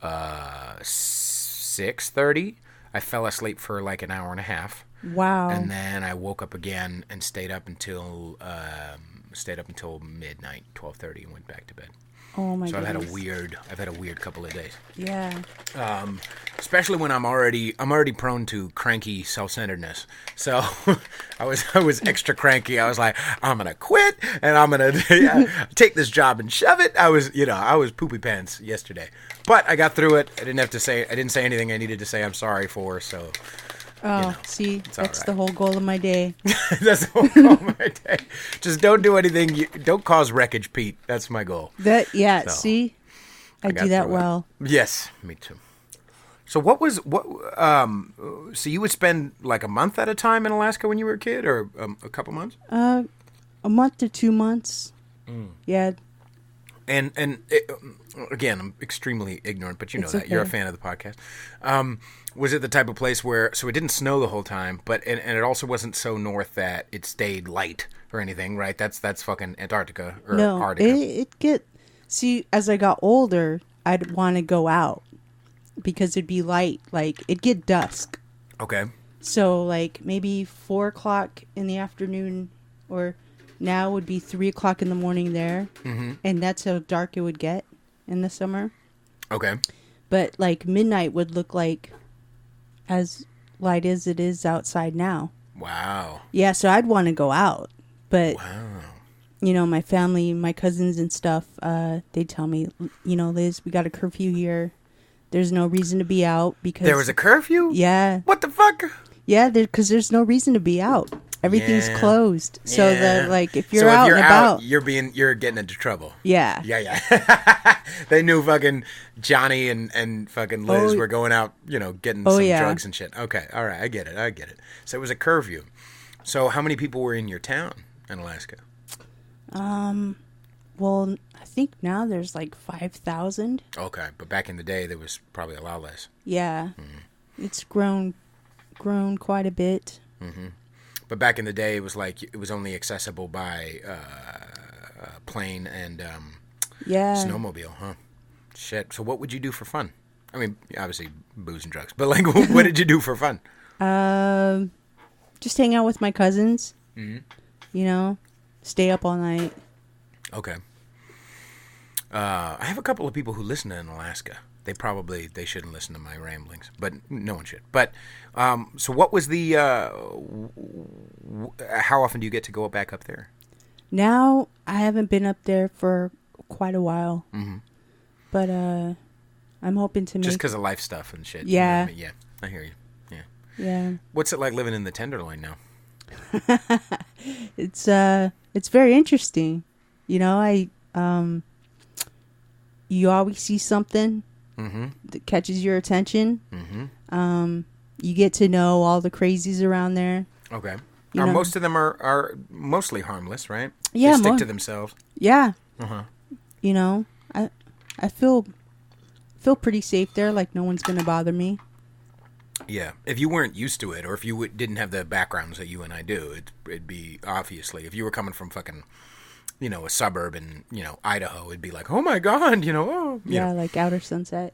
6:30. I fell asleep for, like, an hour and a half. Wow. And then I woke up again and stayed up until midnight, 12:30, and went back to bed. Oh my goodness. So I've had a weird couple of days. Yeah. Especially when I'm already prone to cranky self-centeredness. So I was extra cranky. I was like, I'm gonna quit and I'm gonna take this job and shove it. I was poopy pants yesterday, but I got through it. I didn't say anything I needed to say I'm sorry for. So. See, that's right. the whole goal of my day. That's the whole goal of my day. Just don't do anything. Don't cause wreckage, Pete. That's my goal. See, I do that well. Yes, me too. So so you would spend like a month at a time in Alaska when you were a kid, or a couple months? A month to 2 months. Yeah. And again, I'm extremely ignorant, but that. Okay. You're a fan of the podcast. Was it the type of place where, so it didn't snow the whole time, but and it also wasn't so north that it stayed light or anything, right? That's fucking Antarctica or Arctica. See, as I got older, I'd want to go out because it'd be light. Like, it'd get dusk. Okay. So, like, maybe 4 o'clock in the afternoon, or now would be 3 o'clock in the morning there. Mm-hmm. And that's how dark it would get in the summer. Okay. But, like, midnight would look like as light as it is outside now. Wow. Yeah, so I'd want to go out. But, wow. My family, my cousins and stuff, they tell me, Liz, we got a curfew here. There's no reason to be out because... There was a curfew? Yeah. What the fuck? Yeah, because there's no reason to be out. Everything's Yeah. closed. So Yeah. that, like, if So you're out and about. you're getting into trouble. Yeah. Yeah. They knew fucking Johnny and fucking Liz Oh. were going out, getting Oh, some yeah. drugs and shit. Okay. All right. I get it. So it was a curfew. So how many people were in your town in Alaska? Well, I think now there's like 5,000. Okay. But back in the day, there was probably a lot less. Yeah. It's grown quite a bit. But back in the day, it was only accessible by plane and Yeah. snowmobile, huh? Shit. So what would you do for fun? I mean, obviously booze and drugs, but like, what did you do for fun? Just hang out with my cousins. Stay up all night. Okay. I have a couple of people who listen in Alaska. They shouldn't listen to my ramblings, but no one should. But so what was the? How often do you get to go back up there? Now I haven't been up there for quite a while, but I'm hoping to make. Just because of life stuff and shit. Yeah. You know what I mean? Yeah, I hear you. Yeah. Yeah. What's it like living in the Tenderloin now? It's very interesting. You always see something that catches your attention. You get to know all the crazies around there. Okay. You know. Most of them are mostly harmless, right? Yeah, They stick to themselves. Yeah. Uh-huh. I feel pretty safe there. Like no one's gonna bother me. Yeah. If you weren't used to it, or if you didn't have the backgrounds that you and I do, it'd be obviously, if you were coming from fucking, a suburb in, Idaho, it'd be like, oh my God, Yeah, like Outer Sunset.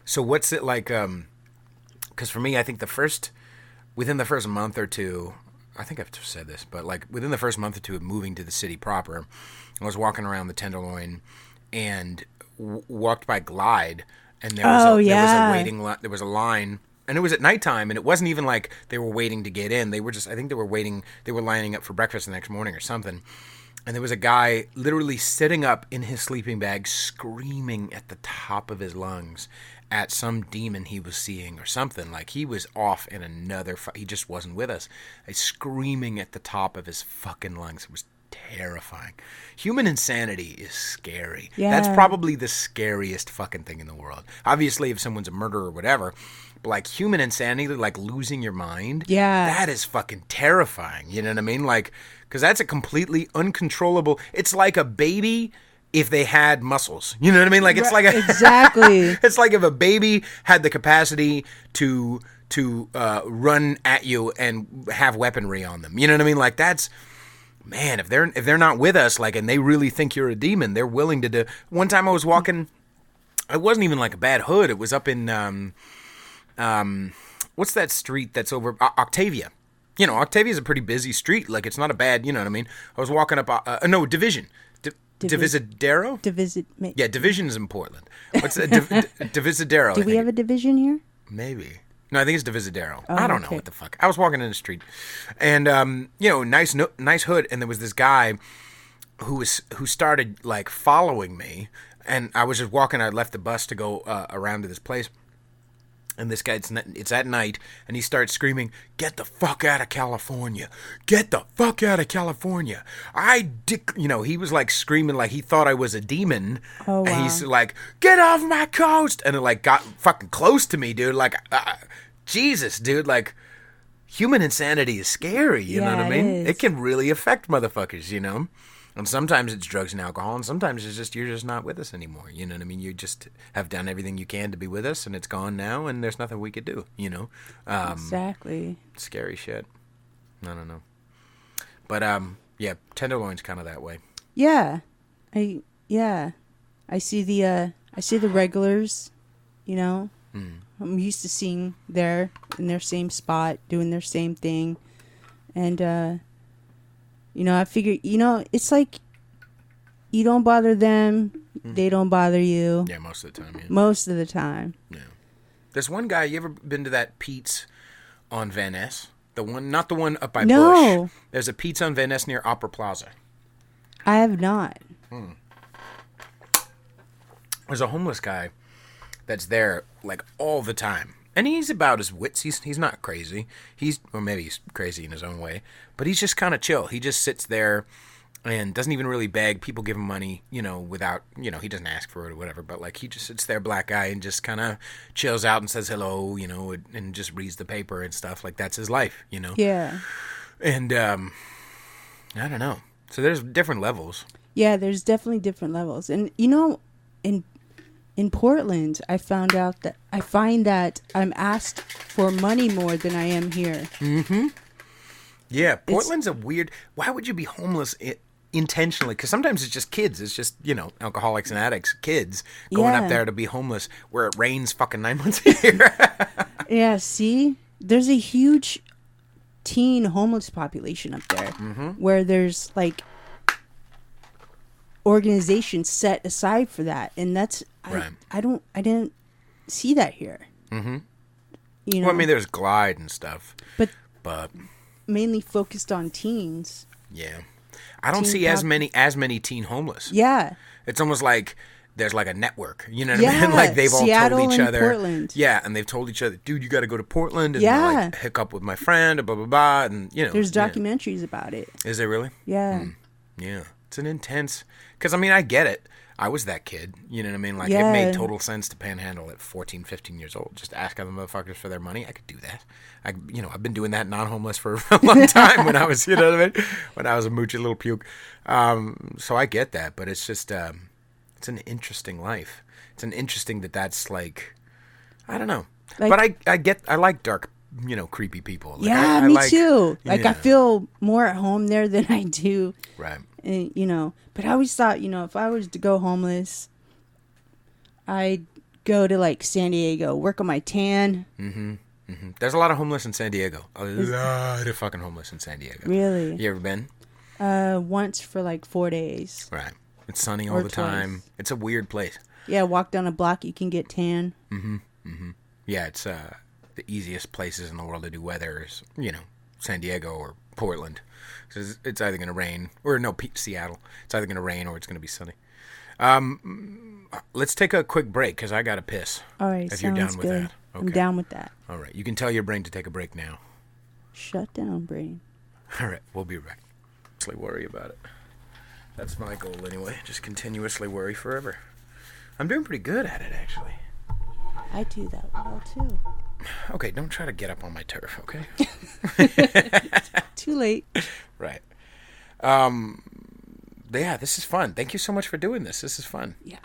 So what's it like? Because for me, I think within the first month or two, I think I've said this, but like within the first month or two of moving to the city proper, I was walking around the Tenderloin and walked by Glide, and there was a waiting line. There was a line, and it was at nighttime, and it wasn't even like they were waiting to get in. They were just, I think they were waiting. They were lining up for breakfast the next morning or something. And there was a guy literally sitting up in his sleeping bag, screaming at the top of his lungs at some demon he was seeing or something. Like he was off in another. He just wasn't with us. Screaming at the top of his fucking lungs. It was terrifying. Human insanity is scary. Yeah. That's probably the scariest fucking thing in the world. Obviously, if someone's a murderer or whatever, but like human insanity, like losing your mind. Yeah. That is fucking terrifying. You know what I mean? Like, because that's a completely uncontrollable. It's like a baby if they had muscles. You know what I mean? Like it's like exactly. It's like if a baby had the capacity to run at you and have weaponry on them. You know what I mean? Like that's, man, if they're not with us, like, and they really think you're a demon, they're willing to do. One time I was walking, it wasn't even like a bad hood. It was up in what's that street that's over Octavia? Octavia's a pretty busy street. Like, it's not a bad, you know what I mean? I was walking up, Division. Divisadero? Yeah, Division's in Portland. What's that? Divisadero. Do we have a division here? Maybe. No, I think it's Divisadero. Oh, I don't know what the fuck. I was walking in the street. And, nice hood. And there was this guy who started, like, following me. And I was just walking. I left the bus to go around to this place. And this guy, it's at night, and he starts screaming, "Get the fuck out of California! Get the fuck out of California!" He was like screaming like he thought I was a demon. Oh, wow. And he's like, "Get off my coast!" And it like got fucking close to me, dude. Like, Jesus, dude. Like, human insanity is scary. You know what I mean? It can really affect motherfuckers. And sometimes it's drugs and alcohol, and sometimes it's just you're just not with us anymore. You know what I mean? You just have done everything you can to be with us, and it's gone now, and there's nothing we could do. Exactly. Scary shit. I don't know. But yeah, Tenderloin's kind of that way. Yeah, I see the regulars. I'm used to seeing in their same spot, doing their same thing, and I figure, it's like you don't bother them, they don't bother you. Yeah, most of the time. Yeah. Most of the time. Yeah. There's one guy. You ever been to that Pete's on Van Ness? The one, not the one up by Bush. There's a Pete's on Van Ness near Opera Plaza. I have not. There's a homeless guy that's there like all the time, And he's about his wits. He's not crazy. Or maybe he's crazy in his own way, but he's just kind of chill. He just sits there and doesn't even really beg. People give him money, without, he doesn't ask for it or whatever, but like he just sits there, black guy, and just kind of chills out and says hello, and just reads the paper and stuff. Like that's his life, Yeah. And I don't know. So there's different levels. Yeah, there's definitely different levels. And in Portland, I find that I'm asked for money more than I am here. Mm-hmm. Yeah, Portland's a weird. Why would you be homeless intentionally? Because sometimes it's just kids. It's just alcoholics and addicts, kids going up there to be homeless where it rains fucking 9 months a year. Yeah, see, there's a huge teen homeless population up there, where there's like organizations set aside for that, and that's right. I didn't see that here. Mm-hmm. Well, I mean, there's Glide and stuff, but mainly focused on teens. Yeah, I don't see as many teen homeless. Yeah, it's almost like there's like a network. You know what I mean? Like they've Seattle all told each and other. Portland. Yeah, and they've told each other, dude, you got to go to Portland and like hook up with my friend, and blah blah blah, and there's documentaries about it. Is there really? Yeah. Yeah, it's an intense. Because I mean, I get it. I was that kid. You know what I mean? Like, Yeah. it made total sense to panhandle at 14, 15 years old. Just ask other motherfuckers for their money. I could do that. I've been doing that non-homeless for a long time when I was, you know what I mean? When I was a moochy little puke. So I get that, but it's just, it's an interesting life. It's an interesting that's like, I don't know. Like, but I like dark, creepy people. Like, yeah, I me like, too. Like, I feel more at home there than I do. Right. But I always thought, if I was to go homeless, I'd go to like San Diego, work on my tan. Mm-hmm. Mm-hmm. There's a lot of homeless in San Diego. A lot of fucking homeless in San Diego. Really? You ever been? Once for like 4 days. Right. It's sunny all the time. It's a weird place. Yeah, walk down a block, you can get tan. Mm-hmm. Mm-hmm. Yeah, it's the easiest places in the world to do weather is, San Diego or Portland. It's either going to rain, or Seattle. It's either going to rain or it's going to be sunny. Let's take a quick break because I got to piss. All right, if you're down with that. Okay. I'm down with that. All right, you can tell your brain to take a break now. Shut down, brain. All right, we'll be back. Worry about it. That's my goal anyway. Just continuously worry forever. I'm doing pretty good at it, actually. I do that well, too. Okay, don't try to get up on my turf, okay? Too late. Right. Yeah, this is fun. Thank you so much for doing this. This is fun. Yeah,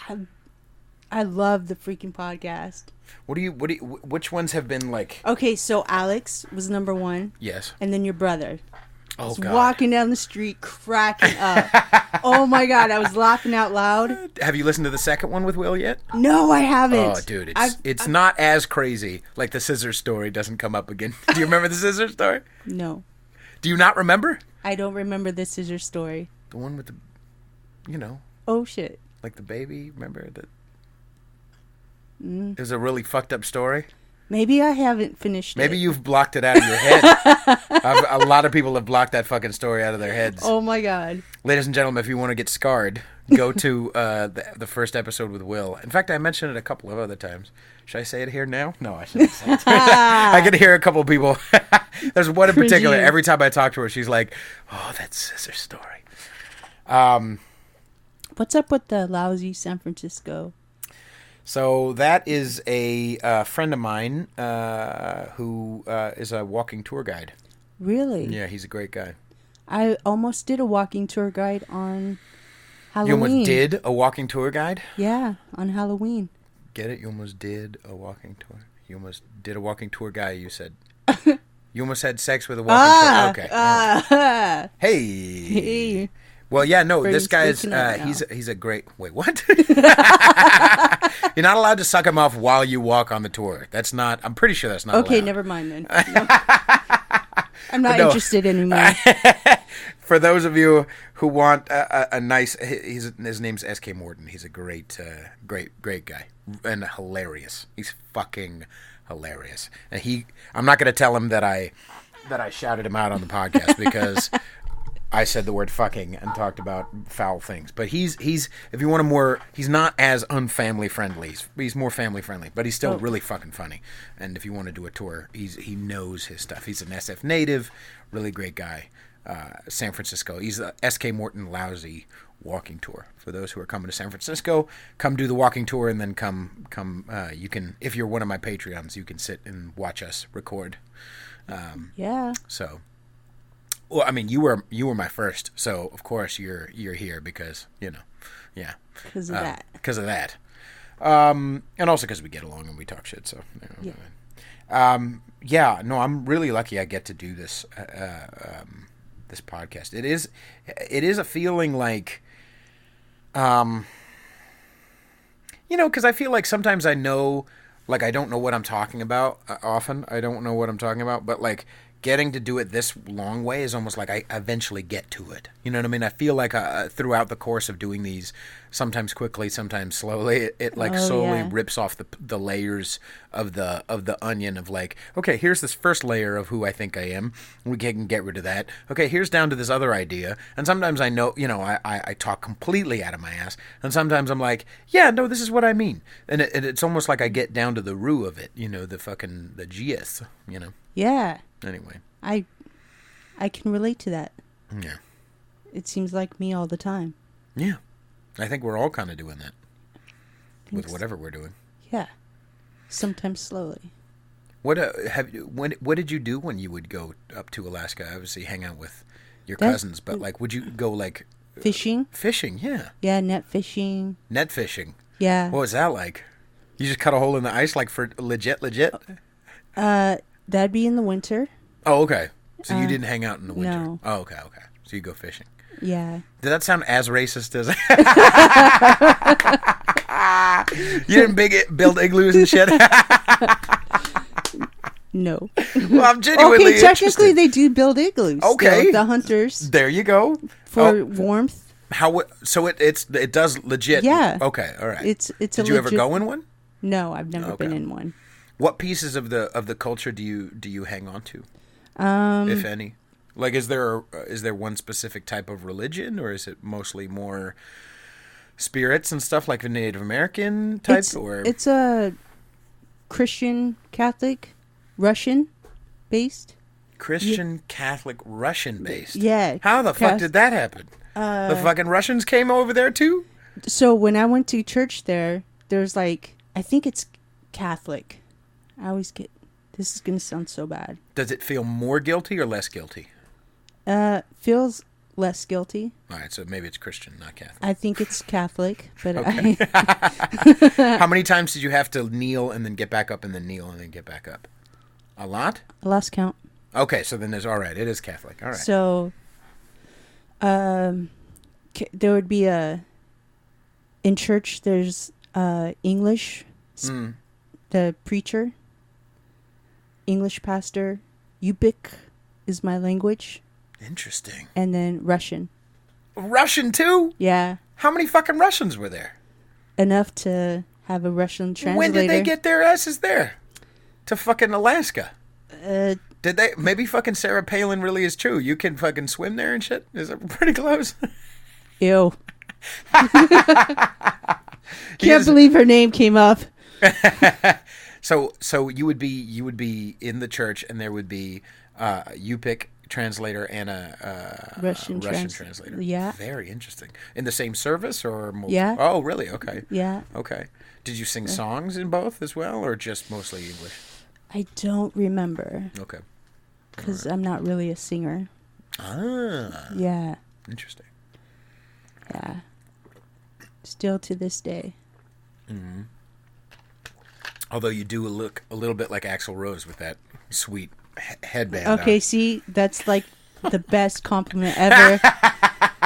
I love the freaking podcast. Which ones have been like... Okay, so Alex was number 1. Yes. And then your brother. Oh, God. Walking down the street, cracking up. Oh, my God. I was laughing out loud. Have you listened to the second one with Will yet? No, I haven't. Oh, dude. It's not as crazy. Like the scissors story doesn't come up again. Do you remember the scissors story? No. Do you not remember? I don't remember the scissors story. The one with the, Oh, shit. like the baby. Remember that? It was a really fucked up story. Maybe I haven't finished Maybe it. you've blocked it out of your head. A lot of people have blocked that fucking story out of their heads. Oh, my God. Ladies and gentlemen, if you want to get scarred, go to the first episode with Will. In fact, I mentioned it a couple of other times. Should I say it here now? No, I shouldn't say it. I can hear a couple of people. There's one in particular. Every time I talk to her, she's like, oh, that scissor story. What's up with the lousy San Francisco? So that is a friend of mine who is a walking tour guide. Really? Yeah, he's a great guy. I almost did a walking tour guide on Halloween. You almost did a walking tour guide? Yeah, on Halloween. Get it? You almost did a walking tour. You almost did a walking tour guy, you said. You almost had sex with a walking tour. Okay. Hey. Well, yeah, no, this guy's, he's a great, wait, what? You're not allowed to suck him off while you walk on the tour. That's not, I'm pretty sure that's not okay, allowed. never mind then. No. I'm not interested anymore. For those of you who want a nice, his name's S.K. Morton. He's a great guy and hilarious. He's fucking hilarious. And I'm not going to tell him that I shouted him out on the podcast because I said the word fucking and talked about foul things. But he's if you want a more, he's not as unfamily friendly. He's more family friendly, but he's still really fucking funny. And if you want to do a tour, he knows his stuff. He's an SF native, really great guy. San Francisco. He's the S.K. Morton Lousy walking tour. For those who are coming to San Francisco, come do the walking tour, and then come. You can, if you're one of my Patreons, you can sit and watch us record. Yeah. So. Well, I mean, you were my first, so of course you're here because yeah, because of that. Because of that, and also because we get along and we talk shit. So yeah, no, I'm really lucky I get to do this this podcast. It is a feeling like, because I feel like sometimes I know, like I don't know what I'm talking about. Often I don't know what I'm talking about, but like. Getting to do it this long way is almost like I eventually get to it. You know what I mean? I feel like throughout the course of doing these, sometimes quickly, sometimes slowly, it slowly rips off the layers of the onion of like, okay, here's this first layer of who I think I am. We can get rid of that. Okay, here's down to this other idea. And sometimes I know, I talk completely out of my ass. And sometimes I'm like, yeah, no, this is what I mean. And it's almost like I get down to the root of it. The GS. Yeah. Anyway, I can relate to that. Yeah. It seems like me all the time. Yeah. I think we're all kind of doing that with whatever we're doing. Yeah. Sometimes slowly. What did you do when you would go up to Alaska? Obviously hang out with your cousins, but like would you go like fishing? Fishing, yeah. Yeah, net fishing. Net fishing. Yeah. What was that like? You just cut a hole in the ice like for legit? That'd be in the winter. Oh, okay. So you didn't hang out in the winter? No. Oh, okay. So you go fishing. Yeah. Did that sound as racist as... You didn't build igloos and shit? No. Well, I'm genuinely okay, technically they do build igloos. Okay. Still, the hunters. There you go. For warmth. So it does legit... Yeah. Okay, all right. Did you ever go in one? No, I've never been in one. What pieces of the culture do you hang on to, if any? Like, is there one specific type of religion, or is it mostly more spirits and stuff like the Native American type? It's a Christian, Catholic, Russian based. Christian, Catholic, Russian based. Yeah. How the fuck did that happen? The fucking Russians came over there too? So when I went to church there's like, I think it's Catholic. I always get... This is going to sound so bad. Does it feel more guilty or less guilty? Feels less guilty. All right, so maybe it's Christian, not Catholic. I think it's Catholic, but okay. How many times did you have to kneel and then get back up and then kneel and then get back up? A lot? I lost count. Okay, so then all right, it is Catholic. All right. So, there would be in church, there's English, the preacher, English pastor, Yupik is my language. Interesting. And then Russian. Russian too? Yeah. How many fucking Russians were there? Enough to have a Russian translator. When did they get their asses there? To fucking Alaska? Did they? Maybe fucking Sarah Palin really is true. You can fucking swim there and shit? Is it pretty close? Ew. Can't believe her name came up. So you would be in the church, and there would be Yupik translator and a Russian translator. Yeah. Very interesting. In the same service or multiple? Yeah. Oh, really? Okay. Yeah. Okay. Did you sing songs in both as well, or just mostly English? I don't remember. Okay. Because I'm not really a singer. Ah. Yeah. Interesting. Yeah. Still to this day. Mm-hmm. Although you do look a little bit like Axl Rose with that sweet headband. Okay, see, that's like the best compliment ever.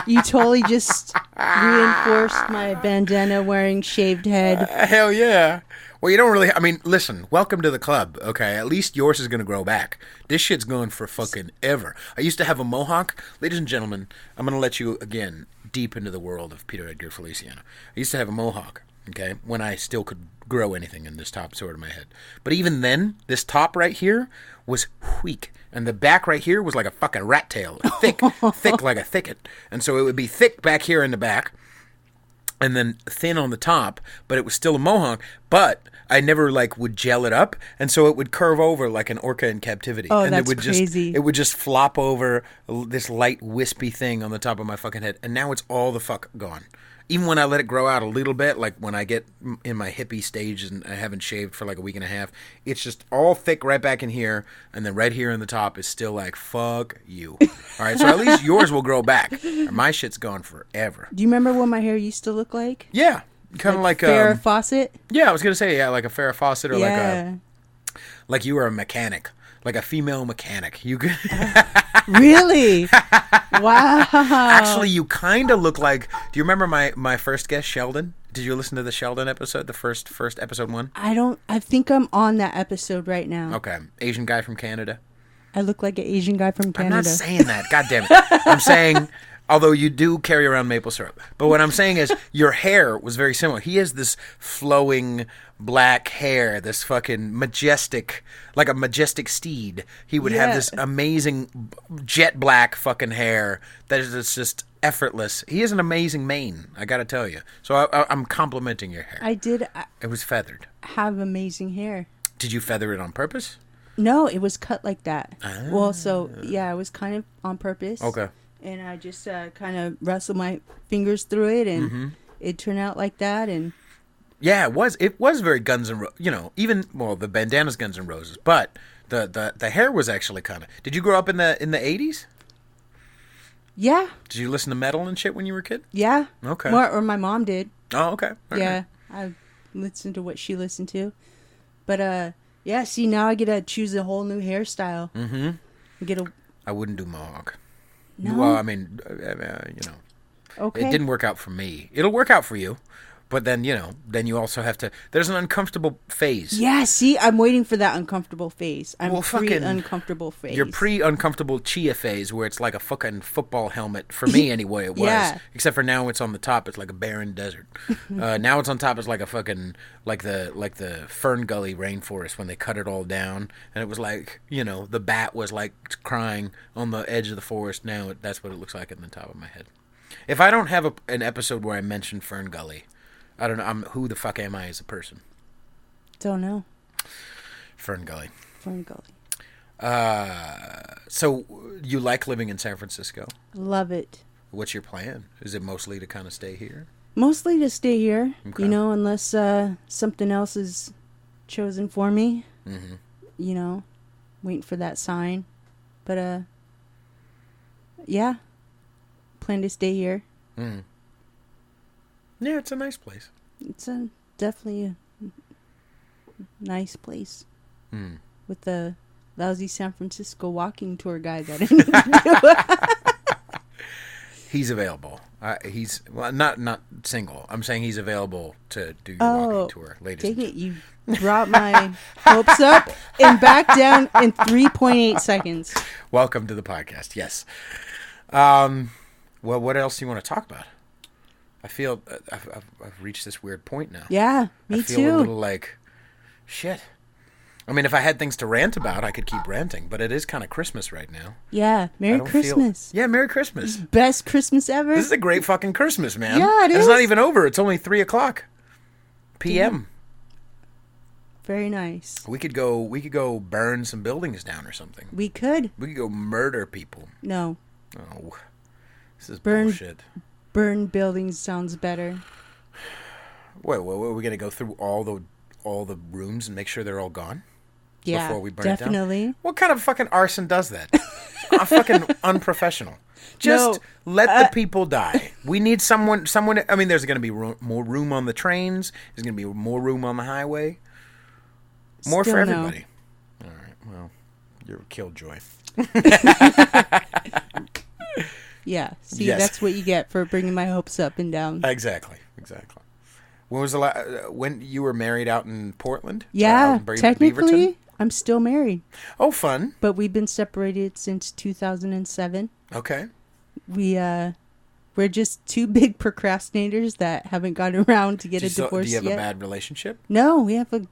You totally just reinforced my bandana wearing shaved head. Hell yeah. Well, you don't really... I mean, listen, welcome to the club, okay? At least yours is going to grow back. This shit's going for fucking ever. I used to have a mohawk. Ladies and gentlemen, I'm going to let you, again, deep into the world of Peter Edgar Feliciano. I used to have a mohawk, okay, when I still could grow anything in this top sort of my head. But even then, this top right here was weak. And the back right here was like a fucking rat tail. Thick, thick like a thicket. And so it would be thick back here in the back. And then thin on the top. But it was still a mohawk. But I never like would gel it up. And so it would curve over like an orca in captivity. Oh, and that's it would crazy. It would just flop over this light wispy thing on the top of my fucking head. And now it's all the fuck gone. Even when I let it grow out a little bit, like when I get in my hippie stage and I haven't shaved for like a week and a half, it's just all thick right back in here, and then right here in the top is still like, fuck you. All right, so at least yours will grow back. My shit's gone forever. Do you remember what my hair used to look like? Yeah, kind of like Farrah Fawcett? Yeah, I was going to say, yeah, like a Farrah Fawcett or Yeah. like you were a mechanic. Like a female mechanic. You could... Really? Wow. Actually, you kind of look like... Do you remember my first guest, Sheldon? Did you listen to the Sheldon episode, the first episode 1? I think I'm on that episode right now. Okay. Asian guy from Canada. I look like an Asian guy from Canada. I'm not saying that. God damn it. I'm saying... Although you do carry around maple syrup. But what I'm saying is your hair was very similar. He has this flowing black hair, this fucking majestic, like a majestic steed. He would have this amazing jet black fucking hair that is just effortless. He has an amazing mane, I got to tell you. So I'm complimenting your hair. I did. It was feathered. Have amazing hair. Did you feather it on purpose? No, it was cut like that. Well, so, yeah, it was kind of on purpose. Okay. And I just kind of wrestled my fingers through it, and it turned out like that. And yeah, it was very Guns N' Roses. You know, even the bandana's Guns N' Roses, but the hair was actually kind of. Did you grow up in the 80s? Yeah. Did you listen to metal and shit when you were a kid? Yeah. Okay. Or my mom did. Oh, okay. Yeah, I listened to what she listened to, but yeah. See, now I get to choose a whole new hairstyle. Mm-hmm. I wouldn't do mohawk. No. Well, I mean, you know, Okay. it didn't work out for me. It'll work out for you, but then you also have to. There's an uncomfortable phase. Yeah. See, I'm waiting for that uncomfortable phase. I'm fucking pre-uncomfortable phase. Your pre-uncomfortable chia phase, where it's like a fucking football helmet for me anyway. It was, Yeah. except for now it's on the top. It's like a barren desert. Now it's on top. It's like a fucking like the Fern Gully rainforest when they cut it all down, and it was like the bat was like crying on the edge of the forest. Now that's what it looks like in the top of my head. If I don't have an episode where I mention Fern Gully, I don't know. Who the fuck am I as a person? Don't know. Fern Gully. Fern Gully. So you like living in San Francisco? Love it. What's your plan? Is it mostly to kind of stay here? Mostly to stay here, Okay. unless something else is chosen for me. Mm-hmm. Waiting for that sign. But, yeah. Plan to stay here. Mm. Yeah, it's a nice place. It's definitely a nice place. Mm. With the lousy San Francisco walking tour guide that I need to do. He's available. He's not single. I'm saying he's available to do your walking tour, ladies. Take it. You brought my hopes up and back down in 3.8 seconds. Welcome to the podcast. Yes. Well, what else do you want to talk about? I feel I've reached this weird point now. Yeah, me too. I feel a little like shit. I mean, if I had things to rant about, I could keep ranting, but it is kind of Christmas right now. Yeah, Merry Christmas. Yeah, Merry Christmas. Best Christmas ever. This is a great fucking Christmas, man. Yeah, it is. It's not even over. It's only 3:00 p.m. Very nice. We could go burn some buildings down or something. We could. We could go murder people. No. Oh, this is Burn. bullshit. Burn buildings sounds better. Wait, are we gonna go through all the rooms and make sure they're all gone? Yeah, before we burn definitely. it down? What kind of fucking arson does that? Fucking unprofessional. Just let the people die. We need someone. I mean, there's going to be more room on the trains. There's going to be more room on the highway. More Still for no. everybody. All right. Well, you're a killjoy. Yeah. See, Yes. that's what you get for bringing my hopes up and down. Exactly. When was the when you were married out in Portland? Yeah, Out in technically, Beaverton? I'm still married. Oh, fun. But we've been separated since 2007. Okay. We're just two big procrastinators that haven't gotten around to get a divorce Do you have yet. a bad relationship? No, we have a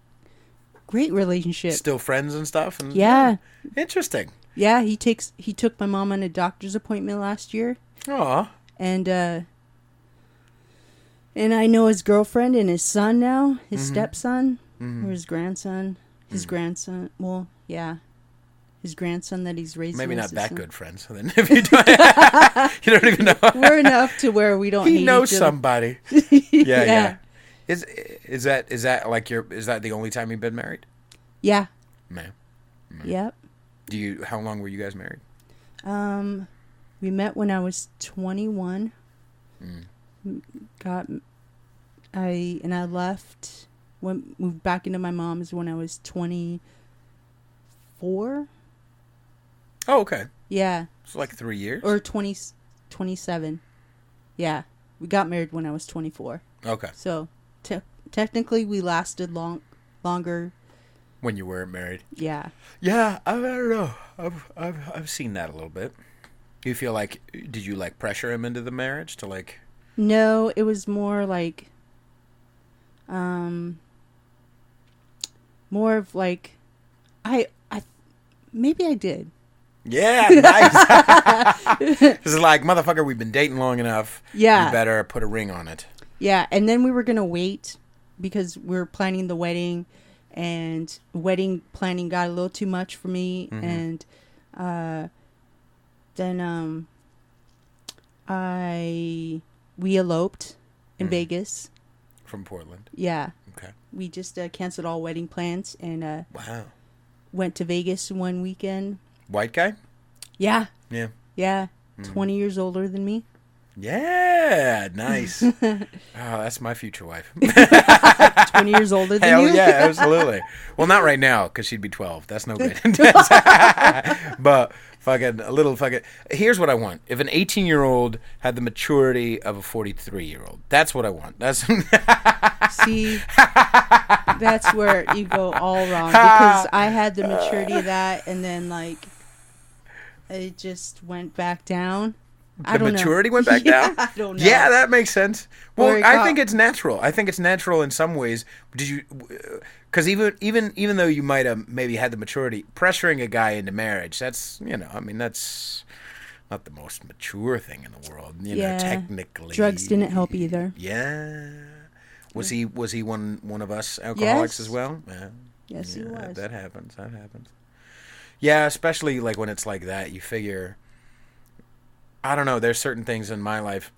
great relationship. Still friends and stuff? And, Yeah. Interesting. Yeah, he took my mom on a doctor's appointment last year. Aw. And I know his girlfriend and his son now, his stepson, or his grandson. His grandson, well, yeah. His grandson that he's raising. Maybe not that good friends. Then if you don't, you don't even know. We're enough to where we don't. He knows each other. somebody. Yeah. Is that like is that the only time you've been married? Yeah. Man. Yep. How long were you guys married? We met when I was 21. I left, moved back into my mom's when I was 24. Oh, okay. Yeah. It's like 3 years? Or 27. Yeah. We got married when I was 24. Okay. So, technically, we lasted longer. When you weren't married? Yeah. Yeah, I don't know. I've seen that a little bit. Do you feel like, did you like pressure him into the marriage to like... No, it was more like, more of like, maybe I did. Yeah, nice. This is like, motherfucker, we've been dating long enough. Yeah. You better put a ring on it. Yeah, and then we were going to wait because we were planning the wedding, and wedding planning got a little too much for me, and then we eloped in Vegas. From Portland? Yeah. Okay. We just canceled all wedding plans and wow. Went to Vegas one weekend. White guy? Yeah. Yeah. Yeah. 20 years older than me. Yeah, nice. Oh, that's my future wife. 20 years older than Hell you? yeah, absolutely. Well, not right now, because she'd be 12. That's no good. But here's what I want. If an 18-year-old had the maturity of a 43-year-old, that's what I want. That's See, that's where you go all wrong. Because I had the maturity of that, and then, like, it just went back down. The maturity went back down? I don't know. Yeah, that makes sense. Well, Or I think it's natural. I think it's natural in some ways. Because even though you might have maybe had the maturity, pressuring a guy into marriage, that's, that's not the most mature thing in the world, technically. Drugs didn't help either. Yeah. Was he one of us alcoholics as well? Yeah. Yes, he was. That happens. Yeah, especially like when it's like that, you figure... I don't know. There's certain things in my life.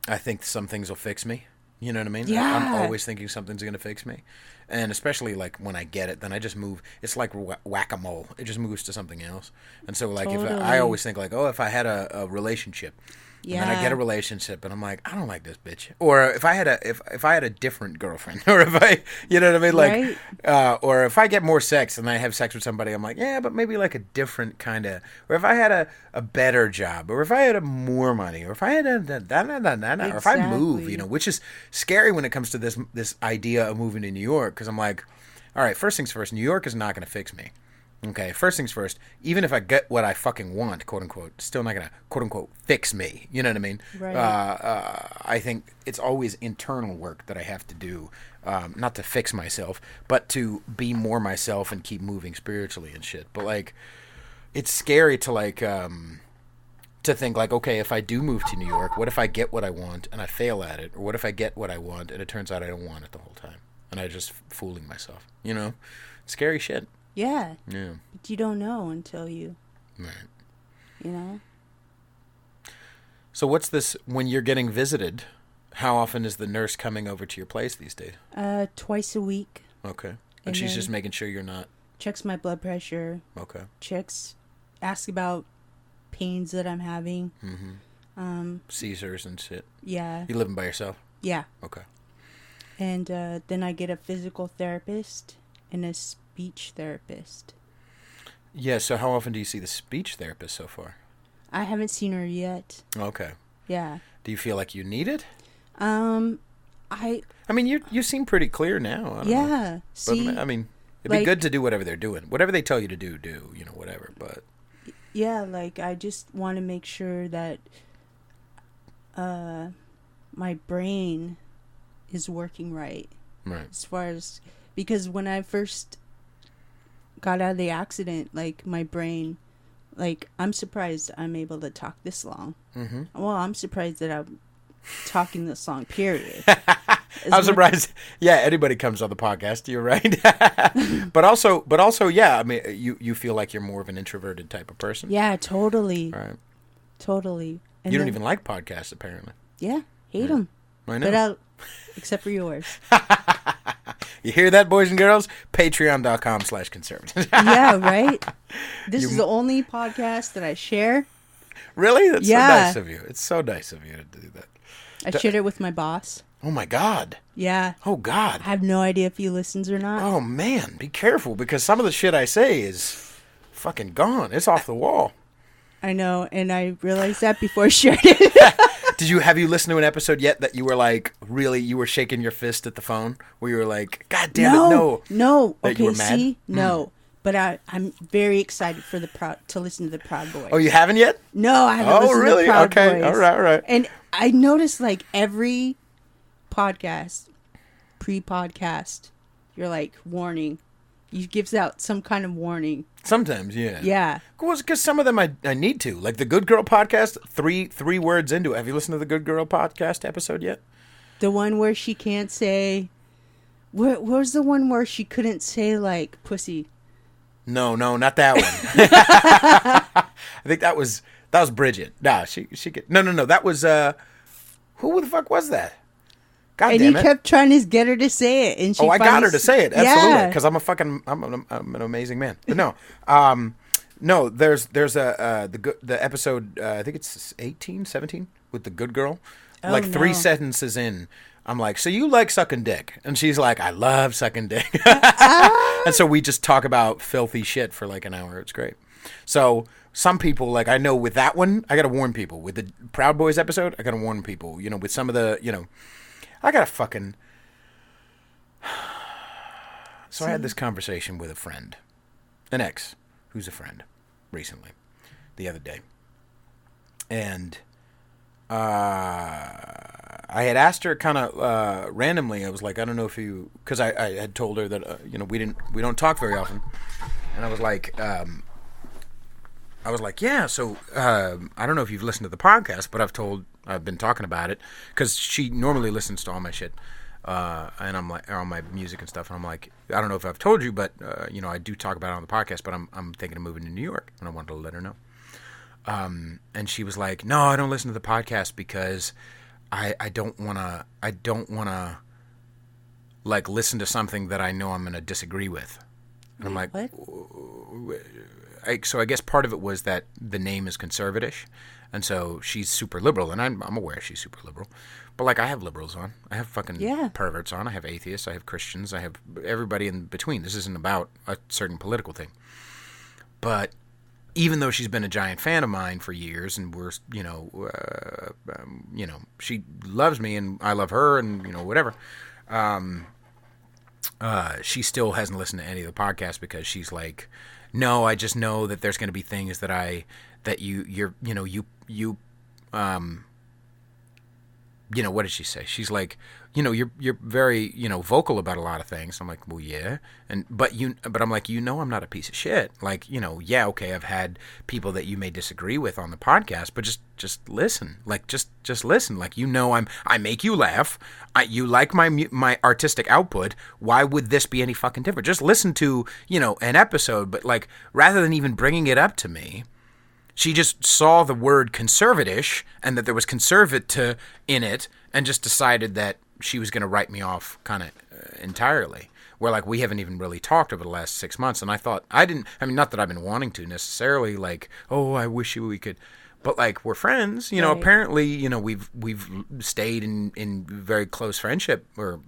I think some things will fix me. You know what I mean? Yeah. I'm always thinking something's going to fix me. And especially like when I get it, then I just move. It's like whack-a-mole. It just moves to something else. And so like Totally. I always think like, oh, if I had a relationship, and then I get a relationship, and I'm like, I don't like this bitch. Or if I had a different girlfriend, or if I, you know what I mean, like, right. Or if I get more sex and I have sex with somebody, I'm like, yeah, but maybe like a different kind of. Or if I had a better job, or if I had more money, or if I had or if I move, which is scary when it comes to this idea of moving to New York, because I'm like, all right, first things first, New York is not going to fix me. Okay, first things first, even if I get what I fucking want, quote unquote, still not going to, quote unquote, fix me. You know what I mean? Right. I think it's always internal work that I have to do, not to fix myself, but to be more myself and keep moving spiritually and shit. But, like, it's scary to, like, to think, like, okay, if I do move to New York, what if I get what I want and I fail at it? Or what if I get what I want and it turns out I don't want it the whole time? And I'm just fooling myself, Scary shit. Yeah. Yeah. But you don't know until you. Right. So what's this, when you're getting visited, how often is the nurse coming over to your place these days? Twice a week. Okay. And she's just making sure you're not... Checks my blood pressure. Okay. Asks about pains that I'm having. Mm-hmm. Seizures and shit. Yeah. You living by yourself? Yeah. Okay. And then I get a physical therapist and a speech therapist. Yeah, so how often do you see the speech therapist so far? I haven't seen her yet. Okay. Yeah. Do you feel like you need it? I mean, you seem pretty clear now. I don't know. See, but, I mean, it'd be good to do whatever they're doing. Whatever they tell you to do, whatever. But yeah, like, I just want to make sure that my brain is working right. Right. As far as... Because when I first got out of the accident, like, my brain Like, I'm surprised I'm able to talk this long. Mm-hmm. Well, I'm surprised that I'm talking this long, period. I'm surprised. Yeah, anybody comes on the podcast. You're right. but also, yeah. I mean, you feel like you're more of an introverted type of person. Yeah, totally. Right. Totally. And you don't even like podcasts, apparently. Yeah, hate them. I know. But except for yours. You hear that, boys and girls? Patreon.com/conservative. Yeah, right? This is the only podcast that I share. Really? That's so nice of you. It's so nice of you to do that. I shared it with my boss. Oh, my God. Yeah. Oh, God. I have no idea if he listens or not. Oh, man. Be careful, because some of the shit I say is fucking gone. It's off the wall. I know, and I realized that before I shared it. Have you listened to an episode yet that you were like, really, you were shaking your fist at the phone? Where you were like, God damn it, no. No. That you Okay, were mad? see? No. But I'm very excited for to listen to the Proud Boys. Oh, you haven't yet? No, I haven't listened to the Proud Boys. Okay, all right. And I noticed, like, every podcast, pre-podcast, you're like, warning. You gives out some kind of warning. Sometimes, yeah. Yeah. Because some of them I need to. Like the Good Girl podcast, three words into it. Have you listened to the Good Girl podcast episode yet? The one where she can't say... What was the one where she couldn't say, like, pussy? No, not that one. I think that was Bridget. Nah, she could... No. That was... Who the fuck was that? God and damn he it. kept trying to get her to say it, and she. I got her to say it, absolutely, because Yeah. I'm an amazing man. But no, no. There's the episode. I think it's 18, 17 with the Good Girl. Oh, like 3 no. sentences in, I'm like, so you like sucking dick? And she's like, I love sucking dick. And so we just talk about filthy shit for like an hour. It's great. So some people, like, I know with that one, I got to warn people. With the Proud Boys episode, I got to warn people. You know, with some of the, you know, I got to fucking... So I had this conversation with a friend, an ex, who's a friend, recently, the other day. And I had asked her kind of randomly. I was like, I don't know if you... Because I had told her that, you know, we don't talk very often. And I was like, yeah, so I don't know if you've listened to the podcast, but I've been talking about it because she normally listens to all my shit, and I'm like, all my music and stuff, and I'm like, I don't know if I've told you, but you know, I do talk about it on the podcast, but I'm thinking of moving to New York, and I wanted to let her know. And she was like, no, I don't listen to the podcast because I don't wanna like listen to something that I know I'm gonna disagree with. And I'm like, what? So I guess part of it was that the name is conservative, and so she's super liberal, and I'm aware she's super liberal. But like, I have liberals on, I have fucking perverts on, I have atheists, I have Christians, I have everybody in between. This isn't about a certain political thing. But even though she's been a giant fan of mine for years, and we're you know, she loves me and I love her, and you know, whatever. She still hasn't listened to any of the podcasts because she's like, no, I just know that there's going to be things that you know, what did she say? She's like, you know, you're very, you know, vocal about a lot of things. I'm like, well, yeah. But I'm like, you know, I'm not a piece of shit. Like, you know, yeah, okay, I've had people that you may disagree with on the podcast, but just listen. Like, just listen. Like, you know, I make you laugh. You like my artistic output. Why would this be any fucking different? Just listen to, you know, an episode, but like, rather than even bringing it up to me, she just saw the word conservative and that there was conservative in it, and just decided that she was going to write me off kind of entirely. Where like, we haven't even really talked over the last 6 months, and I thought not that I've been wanting to necessarily, like, oh, I wish we could, but like, we're friends, you know. Right. Apparently, you know, we've stayed in very close friendship, or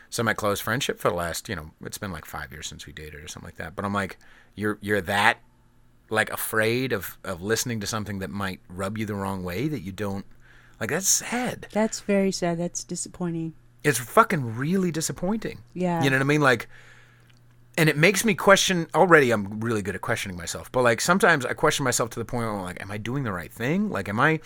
semi-close friendship for the last, you know, it's been like 5 years since we dated or something like that. But I'm like, you're that like afraid of listening to something that might rub you the wrong way, that you don't like. That's sad. That's very sad. That's disappointing. It's fucking really disappointing. Yeah. You know what I mean? Like, and it makes me question. Already, I'm really good at questioning myself, but like, sometimes I question myself to the point where I'm like, am I doing the right thing? Like, am I,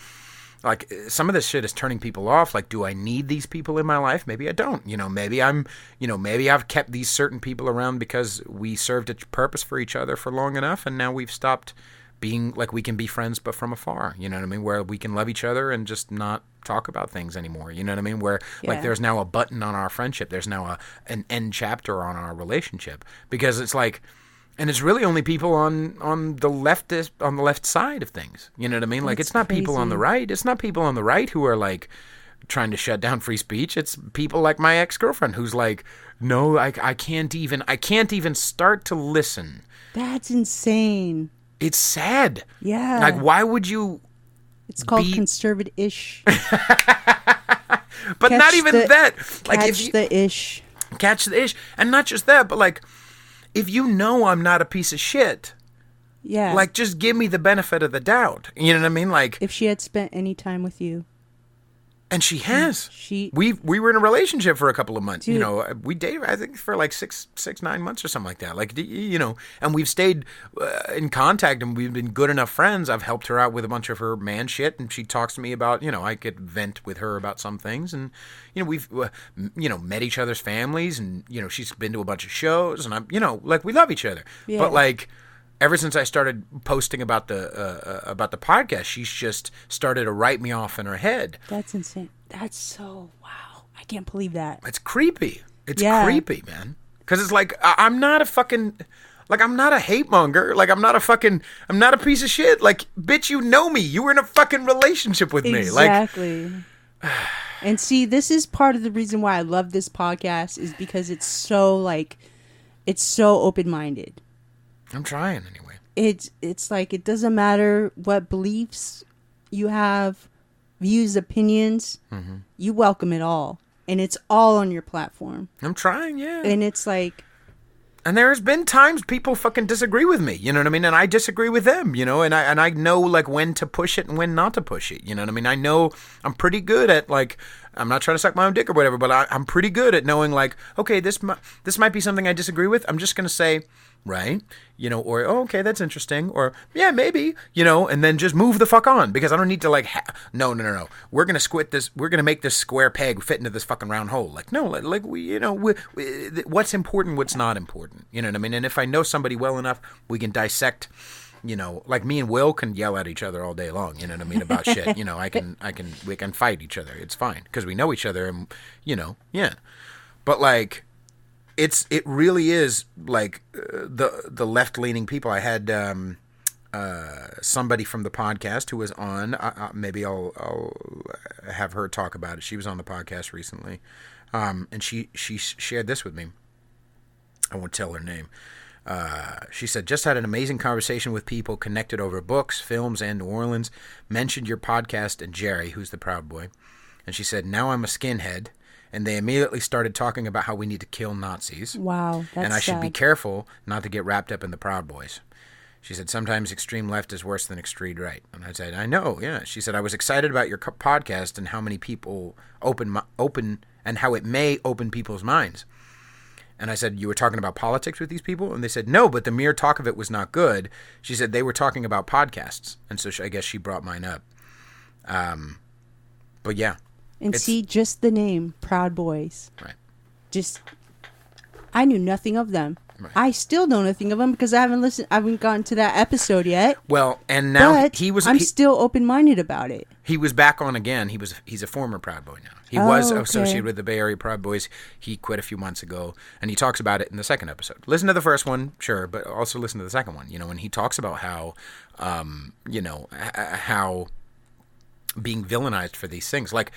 like, some of this shit is turning people off. Like, do I need these people in my life? Maybe I don't. You know, maybe I've kept these certain people around because we served a purpose for each other for long enough, and now we've stopped being like we can be friends but from afar, you know what I mean, where we can love each other and just not talk about things anymore, you know what I mean, where like there's now a button on our friendship, there's now an end chapter on our relationship, because it's like, and it's really only people on the left side of things, you know what I mean, like it's not crazy. People on the right, it's not people on the right who are like trying to shut down free speech. It's people like my ex-girlfriend who's like, no, I can't even start to listen. That's insane. It's sad. Yeah. Like, why would you? It's called conservative-ish. But not even that. Like, catch the ish. Catch the ish. And not just that, but like, if you know I'm not a piece of shit, yeah, like, just give me the benefit of the doubt. You know what I mean? Like, if she had spent any time with you. And she has. We were in a relationship for a couple of months. Dude. You know, we dated, I think, for like 9 months or something like that. Like, you know, and we've stayed in contact, and we've been good enough friends. I've helped her out with a bunch of her man shit, and she talks to me about, you know, I could vent with her about some things, and you know, we've you know, met each other's families, and you know, she's been to a bunch of shows, and I'm, you know, like, we love each other. Yeah. But like, ever since I started posting about the podcast, she's just started to write me off in her head. That's insane. That's so, wow. I can't believe that. It's creepy. It's creepy, man. Because it's like, I'm not a fucking, like, I'm not a hate monger. Like, I'm not a piece of shit. Like, bitch, you know me. You were in a fucking relationship with me. Exactly. Like, and see, this is part of the reason why I love this podcast, is because it's so, like, it's so open-minded. I'm trying anyway. It's like, it doesn't matter what beliefs you have, views, opinions, you welcome it all. And it's all on your platform. I'm trying, yeah. And it's like... And there's been times people fucking disagree with me, you know what I mean? And I disagree with them, you know? And I know, like, when to push it and when not to push it, you know what I mean? I know I'm pretty good at, like... I'm not trying to suck my own dick or whatever, but I'm pretty good at knowing, like, okay, this might be something I disagree with. I'm just going to say, right, you know, or, oh, okay, that's interesting, or, yeah, maybe, you know, and then just move the fuck on, because I don't need to, like, no. We're going to make this square peg fit into this fucking round hole. Like, no, like, we, you know, what's important, what's not important, you know what I mean? And if I know somebody well enough, we can dissect. You know, like me and Will can yell at each other all day long, you know what I mean, about shit. You know, we can fight each other. It's fine, because we know each other, and, you know, yeah. But, like, it really is, like, the left-leaning people. I had somebody from the podcast who was on, maybe I'll have her talk about it. She was on the podcast recently, and she shared this with me. I won't tell her name. She said, just had an amazing conversation with people connected over books, films, and New Orleans. Mentioned your podcast and Jerry, who's the Proud Boy. And she said, now I'm a skinhead. And they immediately started talking about how we need to kill Nazis. Wow, that's And I should sad. be careful not to get wrapped up in the Proud Boys. She said, sometimes extreme left is worse than extreme right. And I said, I know, yeah. She said, I was excited about your podcast and how many people open and how it may open people's minds. And I said, you were talking about politics with these people? And they said, no, but the mere talk of it was not good. She said they were talking about podcasts. And so I guess she brought mine up. But yeah. And see, just the name, Proud Boys. Right. Just, I knew nothing of them. Right. I still know nothing of them because I haven't gotten to that episode yet. Well, and now but I'm still open-minded about it. He was back on again. He's a former Proud Boy now. He was associated with the Bay Area Proud Boys. He quit a few months ago, and he talks about it in the second episode. Listen to the first one, sure, but also listen to the second one. You know, and he talks about how, you know, how being villainized for these things. Like,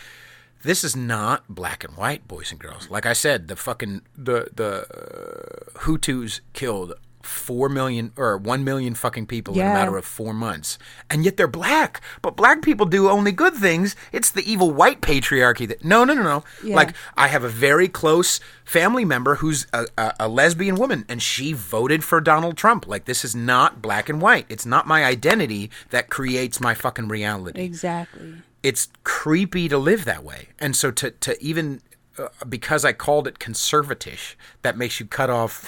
this is not black and white, boys and girls. Like I said, the Hutus killed 4 million or 1 million fucking people in a matter of 4 months. And yet they're black. But black people do only good things. It's the evil white patriarchy that... No. Yeah. Like, I have a very close family member who's a lesbian woman, and she voted for Donald Trump. Like, this is not black and white. It's not my identity that creates my fucking reality. Exactly. It's creepy to live that way. And so to even... because I called it conservatish, that makes you cut off...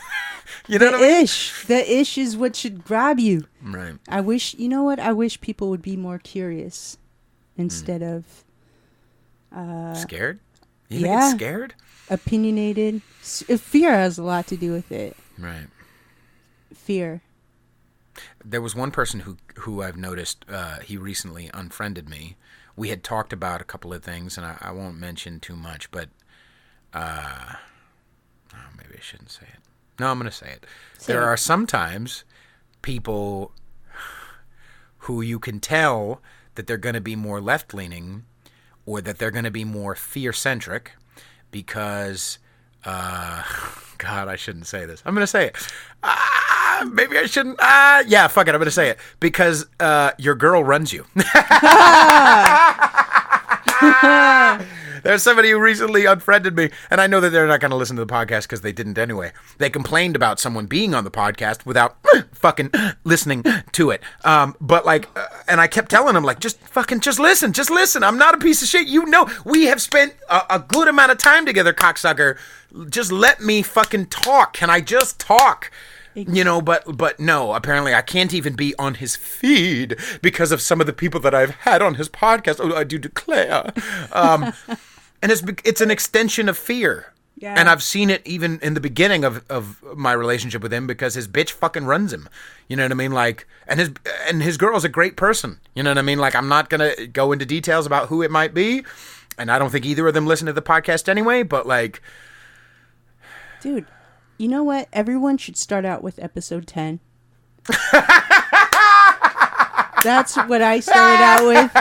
You know what I mean? The ish is what should grab you. Right. I wish, you know what? I wish people would be more curious instead of... scared? You think it's scared? Opinionated. Fear has a lot to do with it. Right. Fear. There was one person who I've noticed he recently unfriended me. We had talked about a couple of things, and I won't mention too much, but maybe I shouldn't say it. No, I'm going to say it. There are sometimes people who you can tell that they're going to be more left-leaning or that they're going to be more fear-centric because, God, I shouldn't say this. I'm going to say it. Maybe I shouldn't. Yeah, fuck it. I'm going to say it. Because your girl runs you. There's somebody who recently unfriended me, and I know that they're not going to listen to the podcast because they didn't anyway. They complained about someone being on the podcast without fucking listening to it. But like, and I kept telling them like, just listen. I'm not a piece of shit. You know, we have spent a good amount of time together, cocksucker. Just let me fucking talk. Can I just talk? You know, but no, apparently I can't even be on his feed because of some of the people that I've had on his podcast. Oh, I do declare. And it's an extension of fear. Yeah. And I've seen it even in the beginning of my relationship with him because his bitch fucking runs him. You know what I mean? Like, and his girl's a great person. You know what I mean? Like, I'm not going to go into details about who it might be. And I don't think either of them listen to the podcast anyway, but like. Dude. You know what? Everyone should start out with episode 10. That's what I started out with.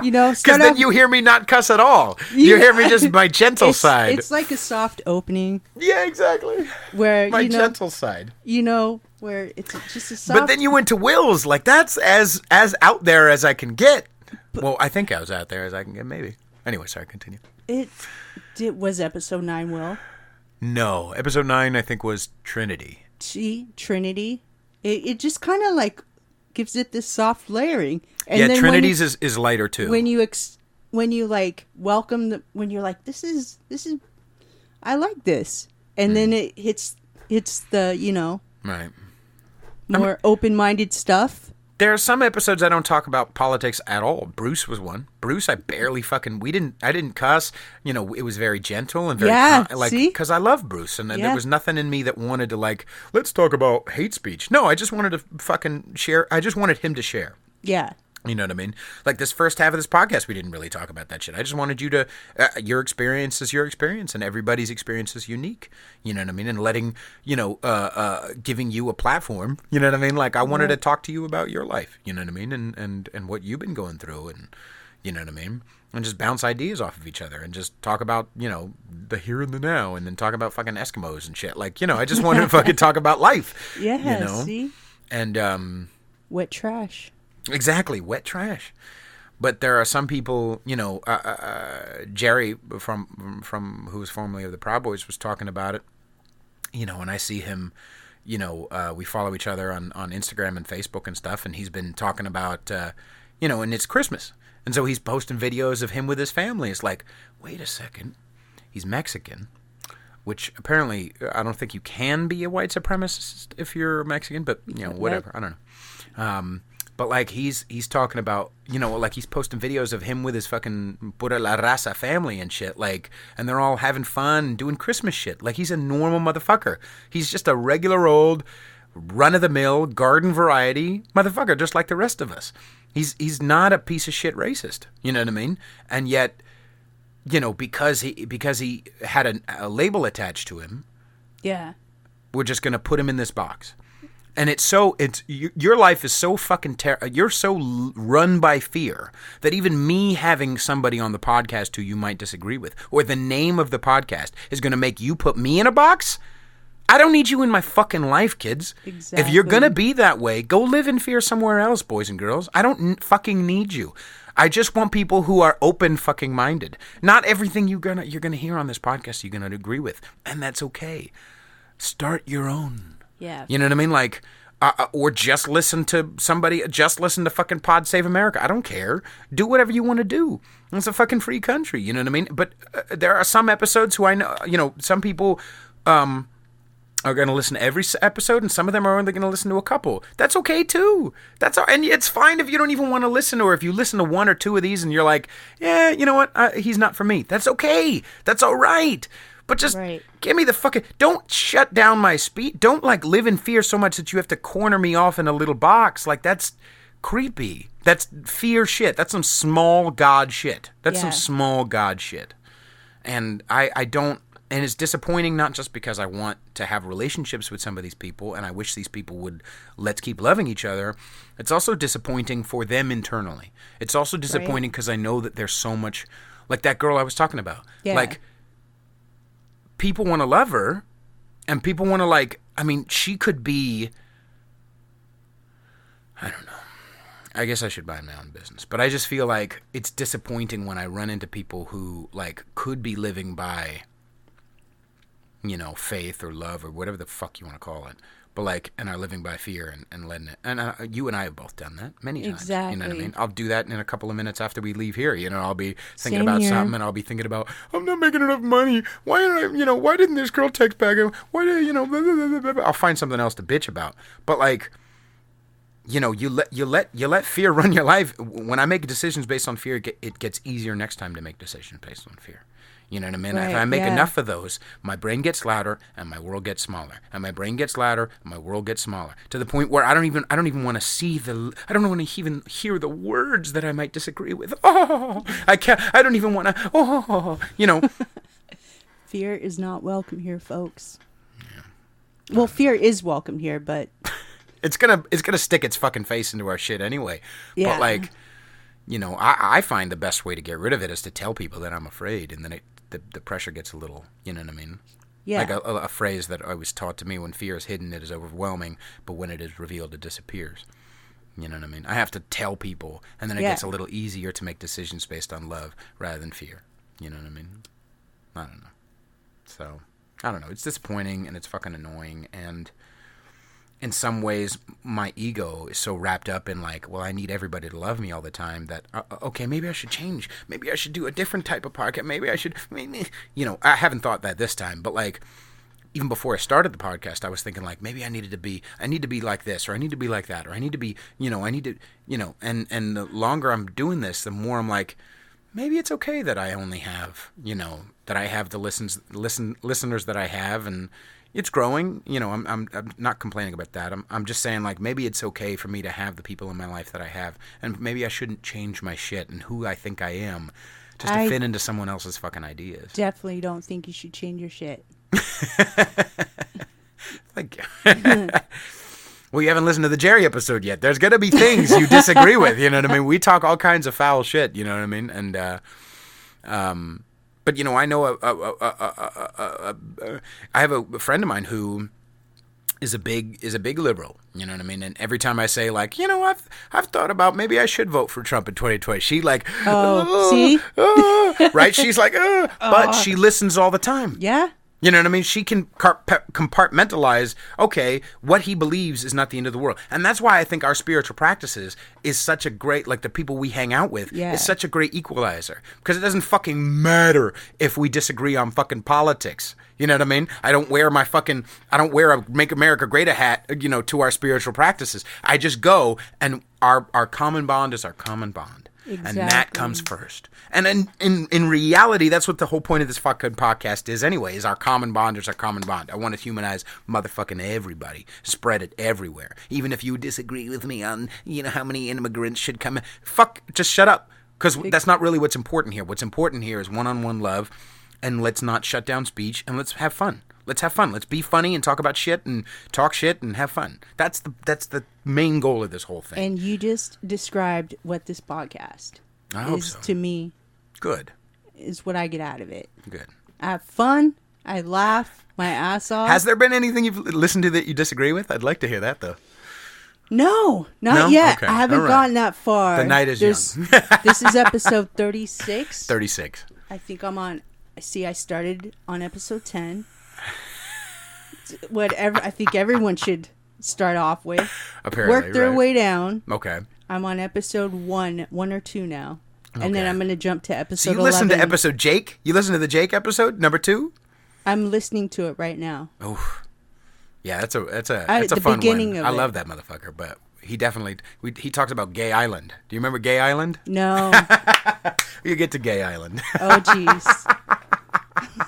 You know, because then you hear me not cuss at all. You hear me just my gentle side. It's like a soft opening. Yeah, exactly. Where my gentle side. You know, where it's just a soft. But then you went to Will's. Like that's as out there as I can get. Well, I think I was out there as I can get. Maybe. Anyway, sorry. Continue. Was episode 9, Will? No, episode 9 I think was Trinity. Trinity. It just kind of like gives it this soft layering. And yeah, then Trinity's is lighter too. When you like welcome when you're like this is I like this, and then it hits the right more open-minded stuff. There are some episodes I don't talk about politics at all. Bruce was one. Bruce, I barely fucking. I didn't cuss. You know, it was very gentle and very because I love Bruce, and there was nothing in me that wanted to like let's talk about hate speech. No, I just wanted to fucking share. I just wanted him to share. Yeah. You know what I mean? Like this first half of this podcast, we didn't really talk about that shit. I just wanted you to, your experience is your experience, and everybody's experience is unique. You know what I mean? And letting, giving you a platform. You know what I mean? Like I wanted to talk to you about your life. You know what I mean? And what you've been going through, and you know what I mean? And just bounce ideas off of each other, and just talk about the here and the now, and then talk about fucking Eskimos and shit. Like I just wanted to fucking talk about life. Yeah. See. And wet trash. Exactly, wet trash. But there are some people, Jerry from who was formerly of the Proud Boys was talking about it, and I see him, we follow each other on Instagram and Facebook and stuff, and he's been talking about, and it's Christmas. And so he's posting videos of him with his family. It's like, wait a second, he's Mexican, which apparently I don't think you can be a white supremacist if you're Mexican, but, whatever, I don't know. But like he's talking about, like he's posting videos of him with his fucking Pura La Raza family and shit, like, and they're all having fun and doing Christmas shit. Like he's a normal motherfucker. He's just a regular old run-of-the-mill garden variety motherfucker, just like the rest of us. He's not a piece of shit racist. You know what I mean? And yet, because he had a label attached to him. Yeah. We're just gonna put him in this box. And your life is so fucking you're so run by fear that even me having somebody on the podcast who you might disagree with, or the name of the podcast is going to make you put me in a box. I don't need you in my fucking life, kids. Exactly. If you're going to be that way, go live in fear somewhere else, boys and girls. I don't fucking need you. I just want people who are open fucking minded. Not everything you're gonna hear on this podcast you're gonna agree with, and that's okay. Start your own. Yeah. You know what I mean? Like, or just listen to somebody, just listen to fucking Pod Save America. I don't care. Do whatever you want to do. It's a fucking free country. You know what I mean? But there are some episodes who I know, some people are going to listen to every episode, and some of them are only going to listen to a couple. That's okay too. That's all. And it's fine if you don't even want to listen, or if you listen to one or two of these and you're like, yeah, you know what? He's not for me. That's okay. That's all right. But just give me the fucking... Don't shut down my speech. Don't, like, live in fear so much that you have to corner me off in a little box. Like, that's creepy. That's fear shit. That's some small god shit. That's some small god shit. And I don't... And it's disappointing not just because I want to have relationships with some of these people and I wish these people would let's keep loving each other. It's also disappointing for them internally. It's also disappointing because I know that there's so much... Like that girl I was talking about. Yeah. Like, people want to love her and people want to, like... I mean, she could be... I don't know. I guess I should mind my own business. But I just feel like it's disappointing when I run into people who, like, could be living by... you know, faith or love or whatever the fuck you want to call it. But like, and are living by fear and letting it. And you and I have both done that many times. Exactly. You know what I mean? I'll do that in a couple of minutes after we leave here. You know, I'll be thinking about something and I'll be thinking about, I'm not making enough money. Why didn't this girl text back? Why did, you know, blah, blah, blah, blah. I'll find something else to bitch about. But like, you know, you let fear run your life. When I make decisions based on fear, it gets easier next time to make decisions based on fear. You know what I mean? Right, if I make enough of those, my brain gets louder and my world gets smaller. And my brain gets louder and my world gets smaller. To the point where I don't even want to I don't want to even hear the words that I might disagree with. Oh, I don't even want to, you know. Fear is not welcome here, folks. Yeah. Well, fear is welcome here, but it's gonna stick its fucking face into our shit anyway. Yeah. But like, you know, I find the best way to get rid of it is to tell people that I'm afraid, and then the pressure gets a little, you know what I mean? Yeah. Like a phrase that I was taught to me: when fear is hidden, it is overwhelming, but when it is revealed, it disappears. You know what I mean? I have to tell people, and then it gets a little easier to make decisions based on love rather than fear. You know what I mean? I don't know. So, I don't know. It's disappointing, and it's fucking annoying, and... in some ways, my ego is so wrapped up in like, well, I need everybody to love me all the time that, okay, maybe I should change. Maybe I should do a different type of podcast. Maybe I should, you know, I haven't thought that this time, but like, even before I started the podcast, I was thinking like, maybe I need to be like this, or I need to be like that, or I need to be, you know, and the longer I'm doing this, the more I'm like, maybe it's okay that I only have, you know, that I have the listeners that I have, and it's growing, you know. I'm not complaining about that. I'm just saying, like, maybe it's okay for me to have the people in my life that I have, and maybe I shouldn't change my shit and who I think I am just to fit into someone else's fucking ideas. Definitely don't think you should change your shit. Thank you. Well, you haven't listened to the Jerry episode yet. There's gonna be things you disagree with. You know what I mean? We talk all kinds of foul shit. You know what I mean? And but, you know, I know I have a friend of mine who is a big liberal, you know what I mean? And every time I say, like, you know, I've thought about maybe I should vote for Trump in 2020, she like, see? Right? She's like, but she listens all the time. Yeah. You know what I mean? She can compartmentalize, okay, what he believes is not the end of the world. And that's why I think our spiritual practices is such a great, like the people we hang out with, is such a great equalizer. Because it doesn't fucking matter if we disagree on fucking politics. You know what I mean? I don't wear a Make America Great hat, you know, to our spiritual practices. I just go, and our common bond is our common bond. Exactly. And that comes first. And in reality, that's what the whole point of this fucking podcast is anyway, is our common bond is our common bond. I want to humanize motherfucking everybody. Spread it everywhere. Even if you disagree with me on, you know, how many immigrants should come in. Fuck, just shut up. Because that's not really what's important here. What's important here is one-on-one love, and let's not shut down speech, and let's have fun. Let's have fun. Let's be funny and talk about shit and talk shit and have fun. That's the main goal of this whole thing. And you just described what this podcast is to me. Good. Is what I get out of it. Good. I have fun. I laugh my ass off. Has there been anything you've listened to that you disagree with? I'd like to hear that, though. No, not yet. Okay. I haven't gotten that far. The night is young. This is episode 36. 36. I think I'm on... See, I started on episode 10. Whatever. I think everyone should start off with. Apparently, work their way down. Okay. I'm on episode 1 or 2 now. And then I'm going to jump to episode 11. So you listened to episode Jake? You listened to the Jake episode, number 2? I'm listening to it right now. Oh. Yeah, that's a fun one. I love that motherfucker, but he definitely he talks about Gay Island. Do you remember Gay Island? No. You get to Gay Island. Oh jeez.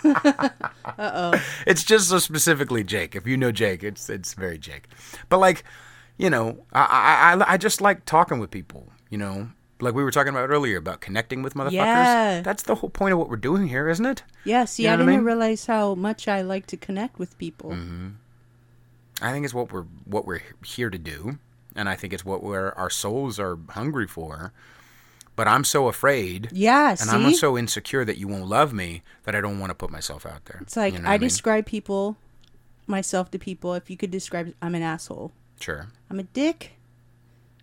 Uh-oh. It's just so specifically Jake. If you know Jake, it's very Jake. But like, you know, I just like talking with people, you know. Like we were talking about earlier about connecting with motherfuckers. Yeah. That's the whole point of what we're doing here, isn't it? Yeah, see, You know I what I didn't mean? realize how much I like to connect with people. Mm-hmm. I think it's what we're here to do, and I think it's what our souls are hungry for. But I'm so afraid, Yeah, and see? I'm so insecure that you won't love me that I don't want to put myself out there. It's like, You know what I mean? describe people, myself to people, if you could describe, I'm an asshole. Sure. I'm a dick.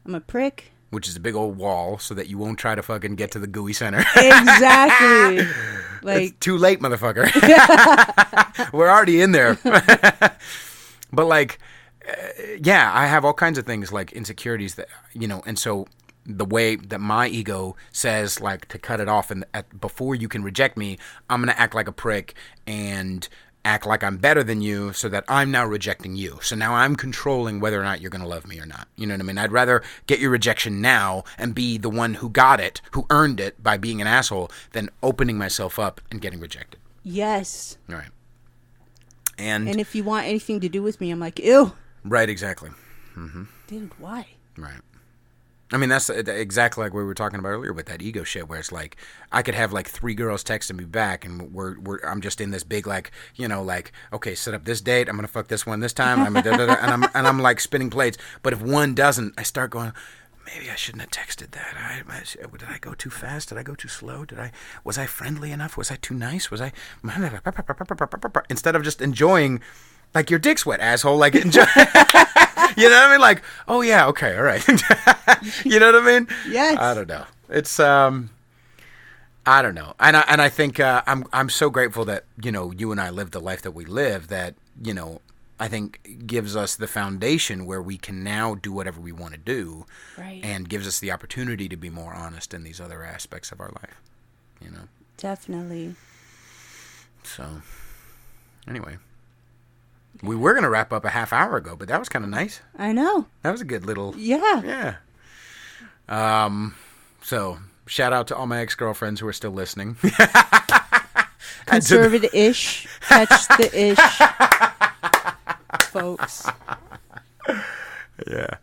I'm a prick. Which is a big old wall so that you won't try to fucking get to the gooey center. Exactly. It's Like, too late, motherfucker. We're already in there. But like, yeah, I have all kinds of things like insecurities that, you know, and so the way that my ego says like to cut it off and before you can reject me, I'm going to act like a prick and act like I'm better than you so that I'm now rejecting you. So now I'm controlling whether or not you're going to love me or not. You know what I mean? I'd rather get your rejection now and be the one who got it, who earned it by being an asshole, than opening myself up and getting rejected. yes. All right. And And if you want anything to do with me, I'm like, ew. right, exactly. Dude, why? Right. I mean, that's exactly like we were talking about earlier with that ego shit, where it's like I could have like 3 girls texting me back, and I'm just in this big like, you know, like, okay, set up this date, I'm gonna fuck this one this time, and I'm like spinning plates. But if one doesn't, I start going, maybe I shouldn't have texted that. Did I go too fast? Did I go too slow? Was I friendly enough? Was I too nice? Was I instead of just enjoying, like, your dick's wet, asshole. Like, enjoy. You know what I mean? Like, oh yeah, okay, all right. You know what I mean? Yes. I don't know. It's I don't know, and I think I'm so grateful that, you know, you and I live the life that we live, that, you know, I think gives us the foundation where we can now do whatever we want to do, Right. and gives us the opportunity to be more honest in these other aspects of our life. You know. Definitely. So, anyway. We were going to wrap up a half hour ago, but that was kind of nice. I know. That was a good little... Yeah. Yeah. So, shout out to all my ex-girlfriends who are still listening. Conservative-ish. Catch the ish. Folks. Yeah.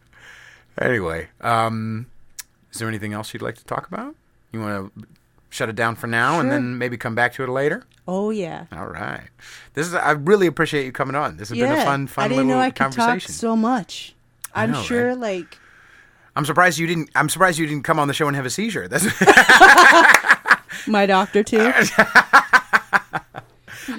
Anyway, is there anything else you'd like to talk about? You want to shut it down for now and then maybe come back to it later? Oh, yeah. All right. I really appreciate you coming on. This has been a fun I didn't little know I could conversation. talk so much. I'm know, sure, right? like... I'm surprised you didn't come on the show and have a seizure. That's My doctor, too.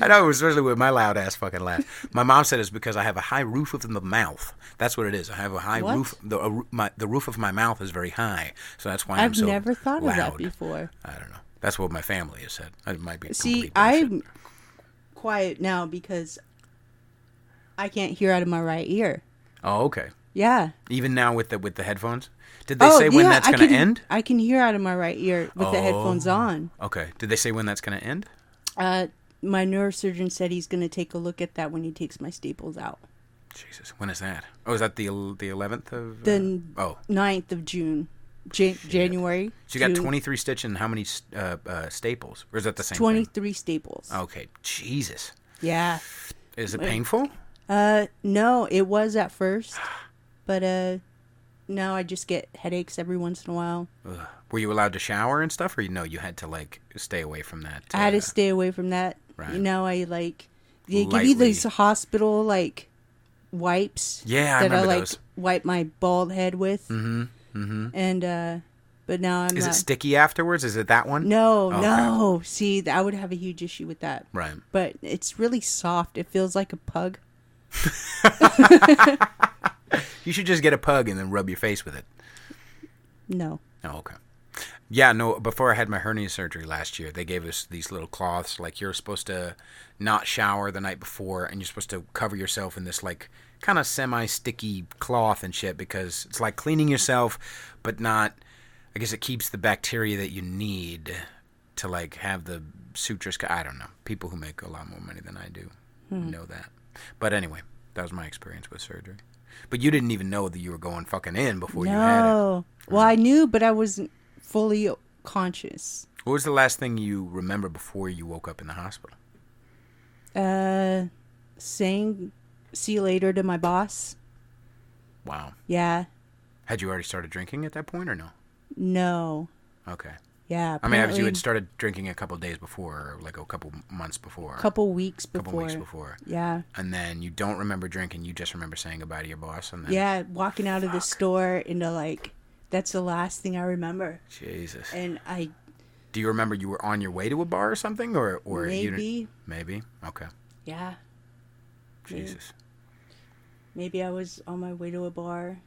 I know, especially with my loud ass fucking laugh. My mom said it's because I have a high roof of the mouth. That's what it is. I have a high roof. The roof of my mouth is very high, so that's why I'm so loud. I've never thought of that before. I don't know. That's what my family has said. It might be See, complete bullshit. I'm quiet now because I can't hear out of my right ear. Oh, okay. Yeah. Even now with the headphones? Did they say when that's going to end? I can hear out of my right ear with the headphones on. Okay. Did they say when that's going to end? My neurosurgeon said he's going to take a look at that when he takes my staples out. Jesus. When is that? Oh, is that the 11th of... The 9th of June. January. So you got 23 stitches and how many staples? Or is that the same 23 thing? staples. Okay. Jesus. Yeah. Is it painful? No, it was at first. But now I just get headaches every once in a while. Ugh. Were you allowed to shower and stuff, or you had to like stay away from that? I had to stay away from that. Right. You know, they give you these hospital like wipes. Yeah, I that remember I those. wipe my bald head with. Mm-hmm. Mm-hmm. And but now I'm. Is it sticky afterwards? Is it that one? No, okay. no. See, I would have a huge issue with that. Right. But it's really soft. It feels like a pug. You should just get a pug and then rub your face with it. No. Oh, okay. Yeah, no, before I had my hernia surgery last year, they gave us these little cloths. Like, you're supposed to not shower the night before, and you're supposed to cover yourself in this, like, kind of semi-sticky cloth and shit, because it's like cleaning yourself, but not... I guess it keeps the bacteria that you need to, like, have the sutures... I don't know. People who make a lot more money than I do know that. But anyway, that was my experience with surgery. But you didn't even know that you were going fucking in before you had it. No. Well, I knew, but I wasn't fully conscious. What was the last thing you remember before you woke up in the hospital? Saying see you later to my boss. Wow. Yeah. Had you already started drinking at that point or no? No. Okay. Yeah. I mean, you had started drinking a couple days before, or like a couple months before. Couple weeks before. Couple weeks before. Yeah. And then you don't remember drinking. You just remember saying goodbye to your boss. And then, yeah, walking out of the store into like, that's the last thing I remember. Jesus. And do you remember you were on your way to a bar or something, or maybe. you didn't? Maybe. Okay. Yeah. Jesus. Maybe I was on my way to a bar.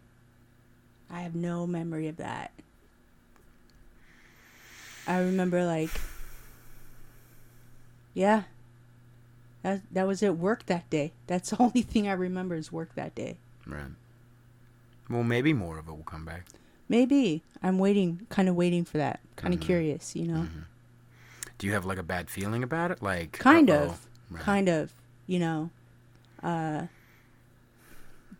I have no memory of that. I remember like, yeah, that was at work that day. That's the only thing I remember is work that day. Right. Well, maybe more of it will come back. Maybe. I'm kind of waiting for that. Kind of curious, you know. Mm-hmm. Do you have like a bad feeling about it? Like kind right. of, you know.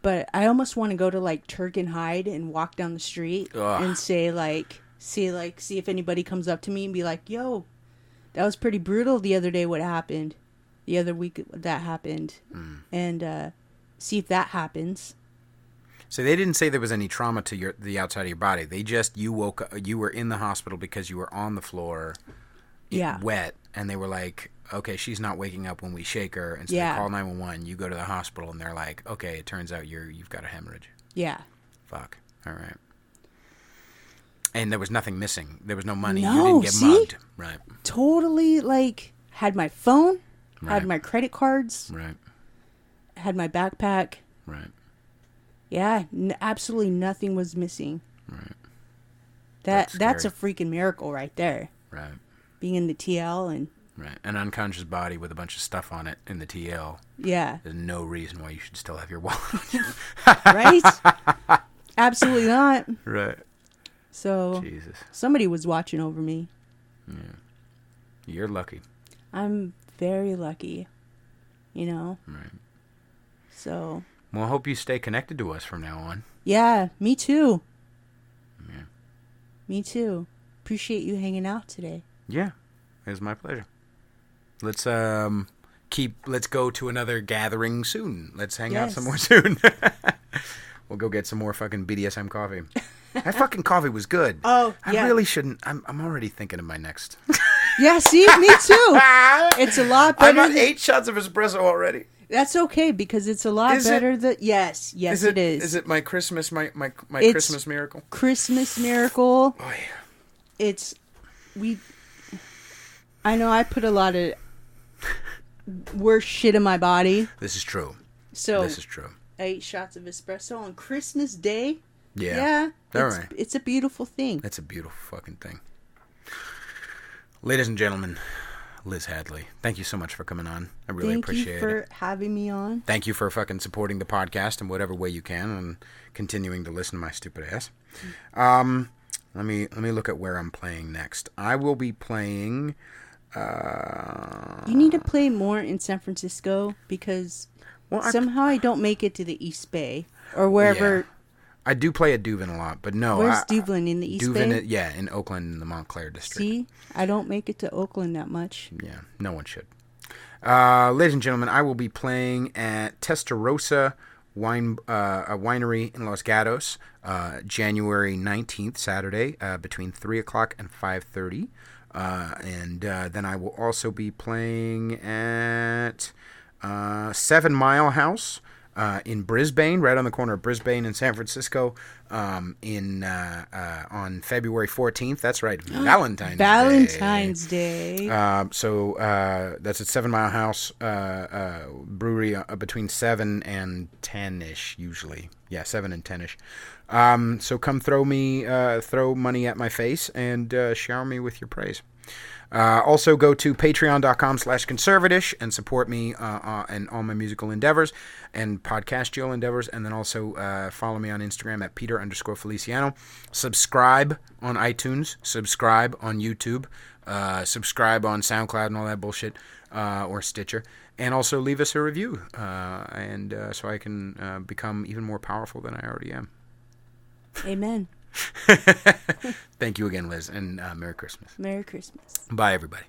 But I almost want to go to like Turk and Hyde and walk down the street and say like, see if anybody comes up to me and be like, yo, that was pretty brutal the other day. What happened the other week that happened, and see if that happens. So they didn't say there was any trauma to the outside of your body. They just, you woke up, you were in the hospital because you were on the floor, wet, and they were like, okay, she's not waking up when we shake her, and so they call 911. You go to the hospital, and they're like, okay, it turns out you've got a hemorrhage. Yeah. Fuck. All right. And there was nothing missing. There was no money. No, you didn't get mugged. Right. Totally, like, had my phone, had my credit cards, had my backpack. Right. Yeah, absolutely nothing was missing. Right. That's a freaking miracle right there. Right. Being in the TL and... Right. An unconscious body with a bunch of stuff on it in the TL. Yeah. There's no reason why you should still have your wallet. Right? Absolutely not. Right. So, Jesus. Somebody was watching over me. Yeah. You're lucky. I'm very lucky. You know? Right. So... Well, I hope you stay connected to us from now on. Yeah, me too. Yeah. Me too. Appreciate you hanging out today. Yeah, it was my pleasure. Let's go to another gathering soon. Let's hang out some more soon. We'll go get some more fucking BDSM coffee. That fucking coffee was good. Oh, yeah. I really shouldn't. I'm already thinking of my next. Yeah, see? Me too. It's a lot better. I'm on 8 shots of espresso already. That's okay because it's a lot better than... Yes, it is. Is it my Christmas, my Christmas miracle? Christmas miracle. Oh, yeah. I know I put a lot of worse shit in my body. This is true. So this is true. 8 shots of espresso on Christmas Day. Yeah. It's a beautiful thing. It's a beautiful fucking thing. Ladies and gentlemen, Liz Hadley, thank you so much for coming on. I really appreciate it. Thank you for having me on. Thank you for fucking supporting the podcast in whatever way you can and continuing to listen to my stupid ass. Let me look at where I'm playing next. I will be playing... You need to play more in San Francisco because somehow I don't make it to the East Bay or wherever... Yeah. I do play at Duvin a lot, but no. Where's Duvin? In the East Bay? In Oakland, in the Montclair district. See? I don't make it to Oakland that much. Yeah, no one should. Ladies and gentlemen, I will be playing at Testarossa Winery in Los Gatos, January 19th, Saturday, between 3 o'clock and 5:30. And then I will also be playing at 7 Mile House, in Brisbane, right on the corner of Brisbane and San Francisco, on February 14th. That's right, Valentine's Day. So that's at 7 Mile House Brewery, between 7 and 10-ish usually. Yeah, 7 and 10-ish. So come throw money at my face and shower me with your praise. Also go to patreon.com/conservatish and support me and all my musical endeavors and podcastial endeavors, and then also follow me on Instagram at Peter_Feliciano. Subscribe on iTunes, subscribe on YouTube, subscribe on SoundCloud and all that bullshit, or Stitcher, and also leave us a review, and so I can become even more powerful than I already am. Amen. Thank you again, Liz, and Merry Christmas. Merry Christmas. Bye, everybody.